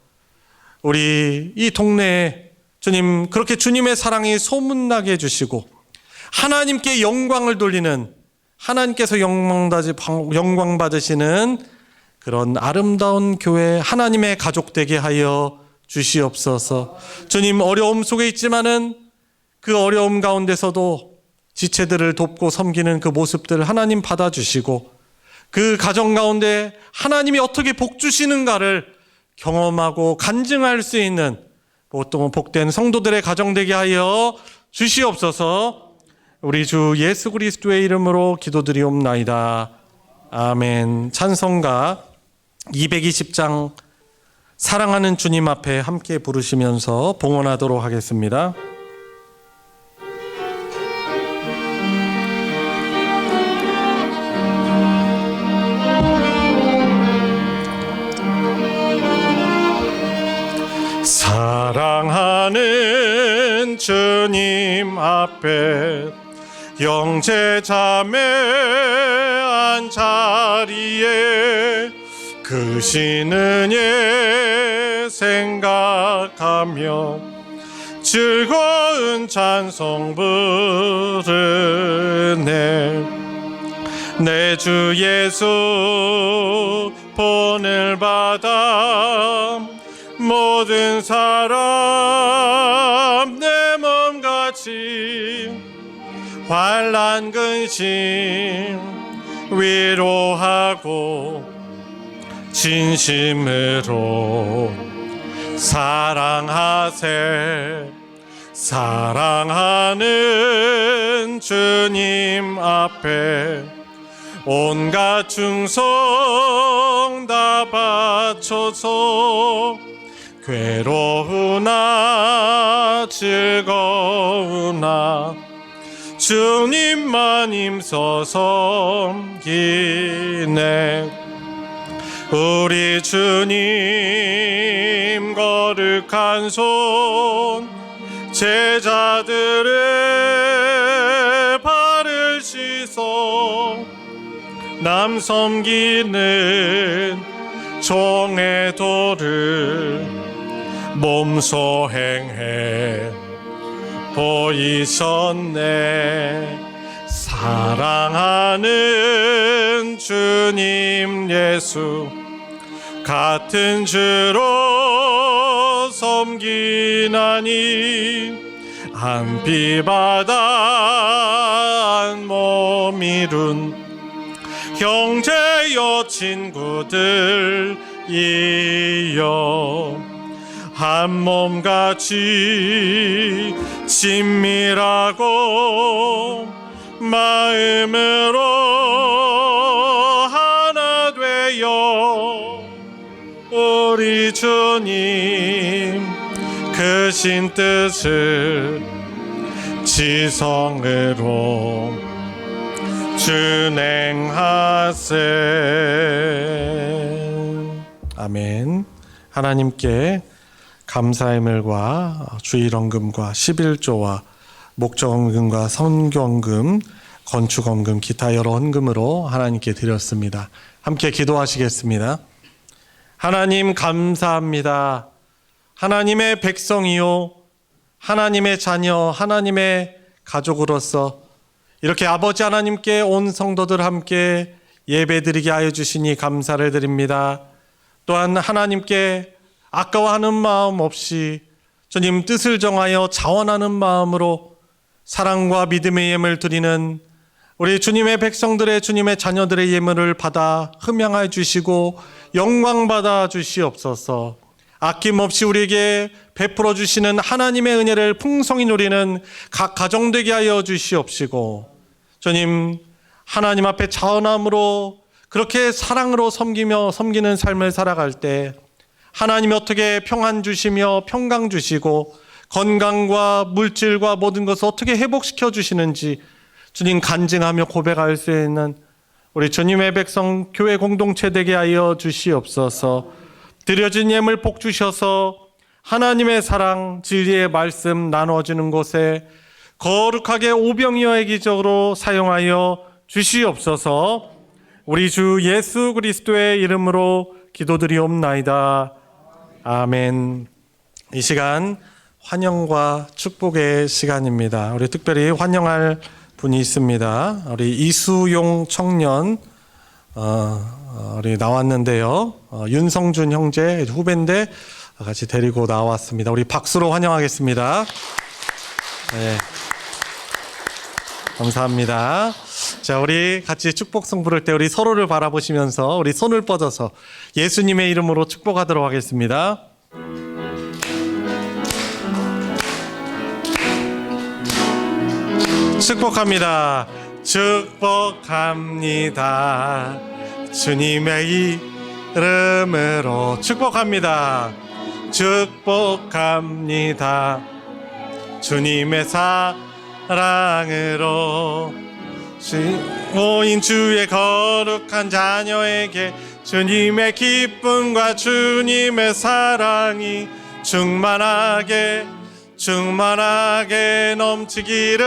우리 이 동네에 주님 그렇게 주님의 사랑이 소문나게 해주시고 하나님께 영광을 돌리는 하나님께서 영광 받으시는 그런 아름다운 교회 하나님의 가족 되게 하여 주시옵소서. 주님 어려움 속에 있지만은 그 어려움 가운데서도 지체들을 돕고 섬기는 그 모습들 하나님 받아주시고 그 가정 가운데 하나님이 어떻게 복 주시는가를 경험하고 간증할 수 있는 보통 복된 성도들의 가정 되게 하여 주시옵소서. 우리 주 예수 그리스도의 이름으로 기도드리옵나이다. 아멘. 찬송가 220장 사랑하는 주님 앞에 함께 부르시면서 봉헌하도록 하겠습니다. 사랑하는 주님 앞에 형제 자매 한 자리에 그 쉬는 예 생각하며 즐거운 찬송 부르네. 내 주 예수 본을 받아 모든 사람 내 몸같이 환난 근심 위로하고 진심으로 사랑하세. 사랑하는 주님 앞에 온갖 충성 다 바쳐서 괴로우나 즐거우나 주님만 힘써서 섬기네. 우리 주님 거룩한 손 제자들의 발을 씻어 남 섬기는 종의 도를 몸소 행해 보이셨네. 사랑하는 주님 예수 같은 주로 섬기나니 한피바다 몸 이룬 형제여 친구들이여 한 몸같이 친밀하고 마음으로 하나 되어 우리 주님 크신 뜻을 지성으로 준행하세. 아멘. 하나님께 감사의물과 주일헌금과 11조와 목적헌금과 선교헌금, 건축헌금, 기타 여러 헌금으로 하나님께 드렸습니다. 함께 기도하시겠습니다. 하나님 감사합니다. 하나님의 백성이요, 하나님의 자녀, 하나님의 가족으로서 이렇게 아버지 하나님께 온 성도들 함께 예배드리게 하여 주시니 감사를 드립니다. 또한 하나님께 아까워하는 마음 없이 주님 뜻을 정하여 자원하는 마음으로 사랑과 믿음의 예물 드리는 우리 주님의 백성들의 주님의 자녀들의 예물을 받아 흠양하여 주시고 영광 받아 주시옵소서. 아낌없이 우리에게 베풀어 주시는 하나님의 은혜를 풍성히 누리는 각 가정 되게 하여 주시옵시고, 주님 하나님 앞에 자원함으로 그렇게 사랑으로 섬기는 삶을 살아갈 때 하나님이 어떻게 평안 주시며 평강 주시고 건강과 물질과 모든 것을 어떻게 회복시켜 주시는지 주님 간증하며 고백할 수 있는 우리 주님의 백성 교회 공동체 되게 하여 주시옵소서. 드려진 예물 복 주셔서 하나님의 사랑 진리의 말씀 나누어지는 곳에 거룩하게 오병이어의 기적으로 사용하여 주시옵소서. 우리 주 예수 그리스도의 이름으로 기도드리옵나이다. 아멘. 이 시간 환영과 축복의 시간입니다. 우리 특별히 환영할 분이 있습니다. 우리 이수용 청년 우리 나왔는데요. 윤성준 형제 후배인데 같이 데리고 나왔습니다. 우리 박수로 환영하겠습니다. 네. 감사합니다. 자, 우리 같이 축복성 부를 때 우리 서로를 바라보시면서 우리 손을 뻗어서 예수님의 이름으로 축복하도록 하겠습니다. 축복합니다. 축복합니다. 주님의 이름으로 축복합니다. 축복합니다. 주님의 사랑으로 모인 주의 거룩한 자녀에게 주님의 기쁨과 주님의 사랑이 충만하게 넘치기를.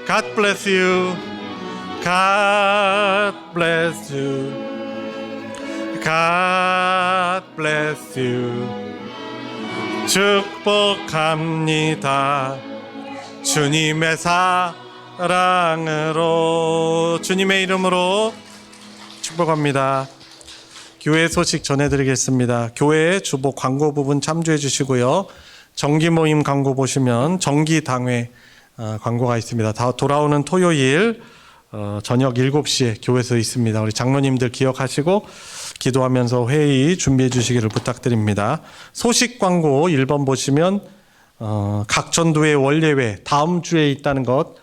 God bless you. God bless you. God bless you. 축복합니다. 주님의 사랑으로 주님의 이름으로 축복합니다. 교회 소식 전해드리겠습니다. 교회 주보 광고 부분 참조해 주시고요. 정기 모임 광고 보시면 정기 당회 광고가 있습니다. 다 돌아오는 토요일 저녁 7시에 교회에서 있습니다. 우리 장로님들 기억하시고 기도하면서 회의 준비해 주시기를 부탁드립니다. 소식 광고 1번 보시면 각 전도회 원례회 다음 주에 있다는 것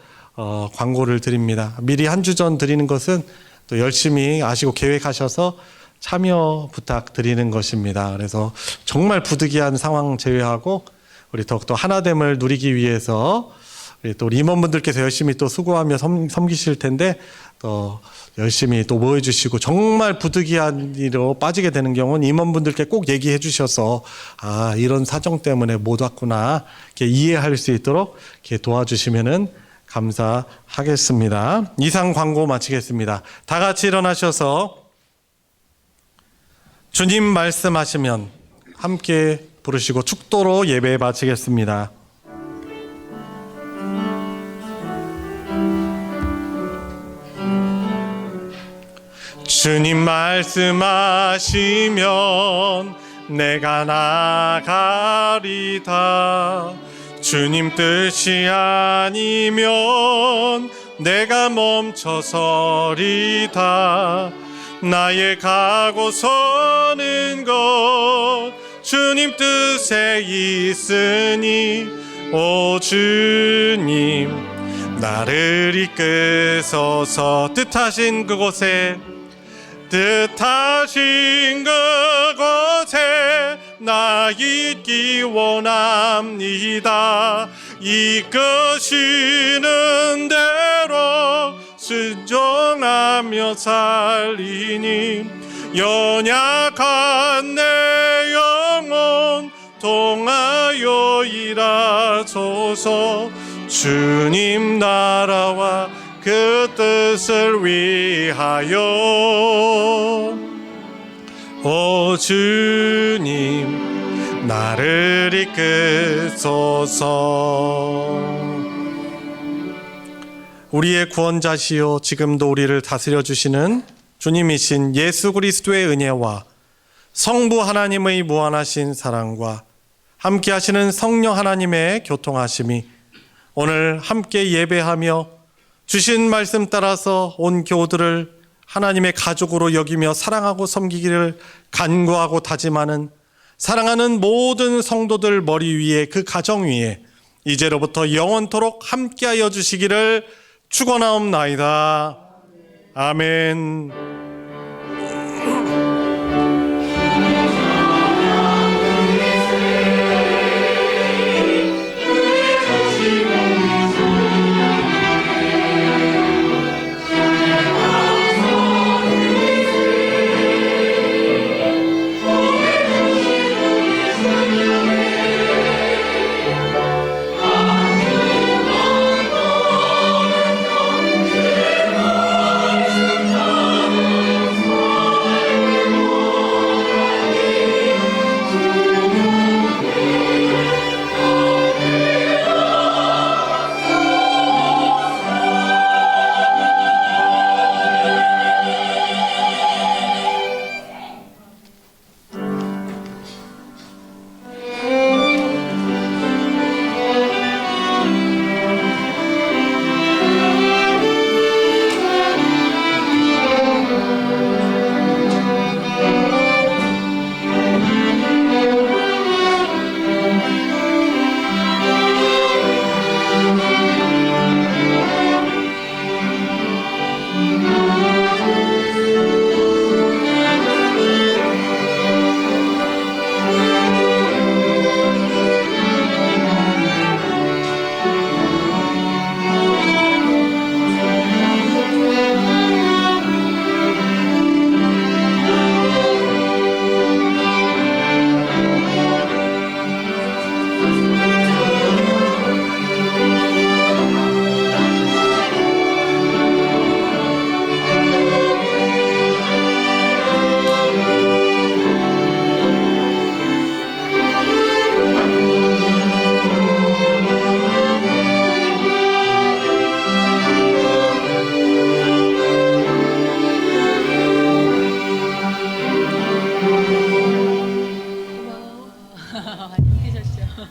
광고를 드립니다. 미리 한 주 전 드리는 것은 또 열심히 아시고 계획하셔서 참여 부탁드리는 것입니다. 그래서 정말 부득이한 상황 제외하고 우리 더욱더 하나됨을 누리기 위해서 또 우리 임원분들께서 열심히 또 수고하며 섬기실 텐데 또 열심히 또 모여주시고 정말 부득이한 일로 빠지게 되는 경우는 임원분들께 꼭 얘기해 주셔서 아 이런 사정 때문에 못 왔구나 이렇게 이해할 수 있도록 이렇게 도와주시면은 감사하겠습니다. 이상 광고 마치겠습니다. 다 같이 일어나셔서 주님 말씀하시면 함께 부르시고 축도로 예배 마치겠습니다. 주님 말씀하시면 내가 나가리다. 주님 뜻이 아니면 내가 멈춰서리다. 나의 가고 서는 것 주님 뜻에 있으니 오 주님 나를 이끄소서. 뜻하신 그곳에 나 있기 원합니다. 이끄시는 대로 순종하며 살리니 연약한 내 영혼 통하여 일하소서. 주님 나라와 그 뜻을 위하여 오 주님 나를 이끄소서. 우리의 구원자시요 지금도 우리를 다스려 주시는 주님이신 예수 그리스도의 은혜와 성부 하나님의 무한하신 사랑과 함께 하시는 성령 하나님의 교통하심이 오늘 함께 예배하며 주신 말씀 따라서 온 교우들을 하나님의 가족으로 여기며 사랑하고 섬기기를 간구하고 다짐하는 사랑하는 모든 성도들 머리 위에 그 가정 위에 이제로부터 영원토록 함께하여 주시기를 축원하옵나이다. 아멘. 힘드셨죠?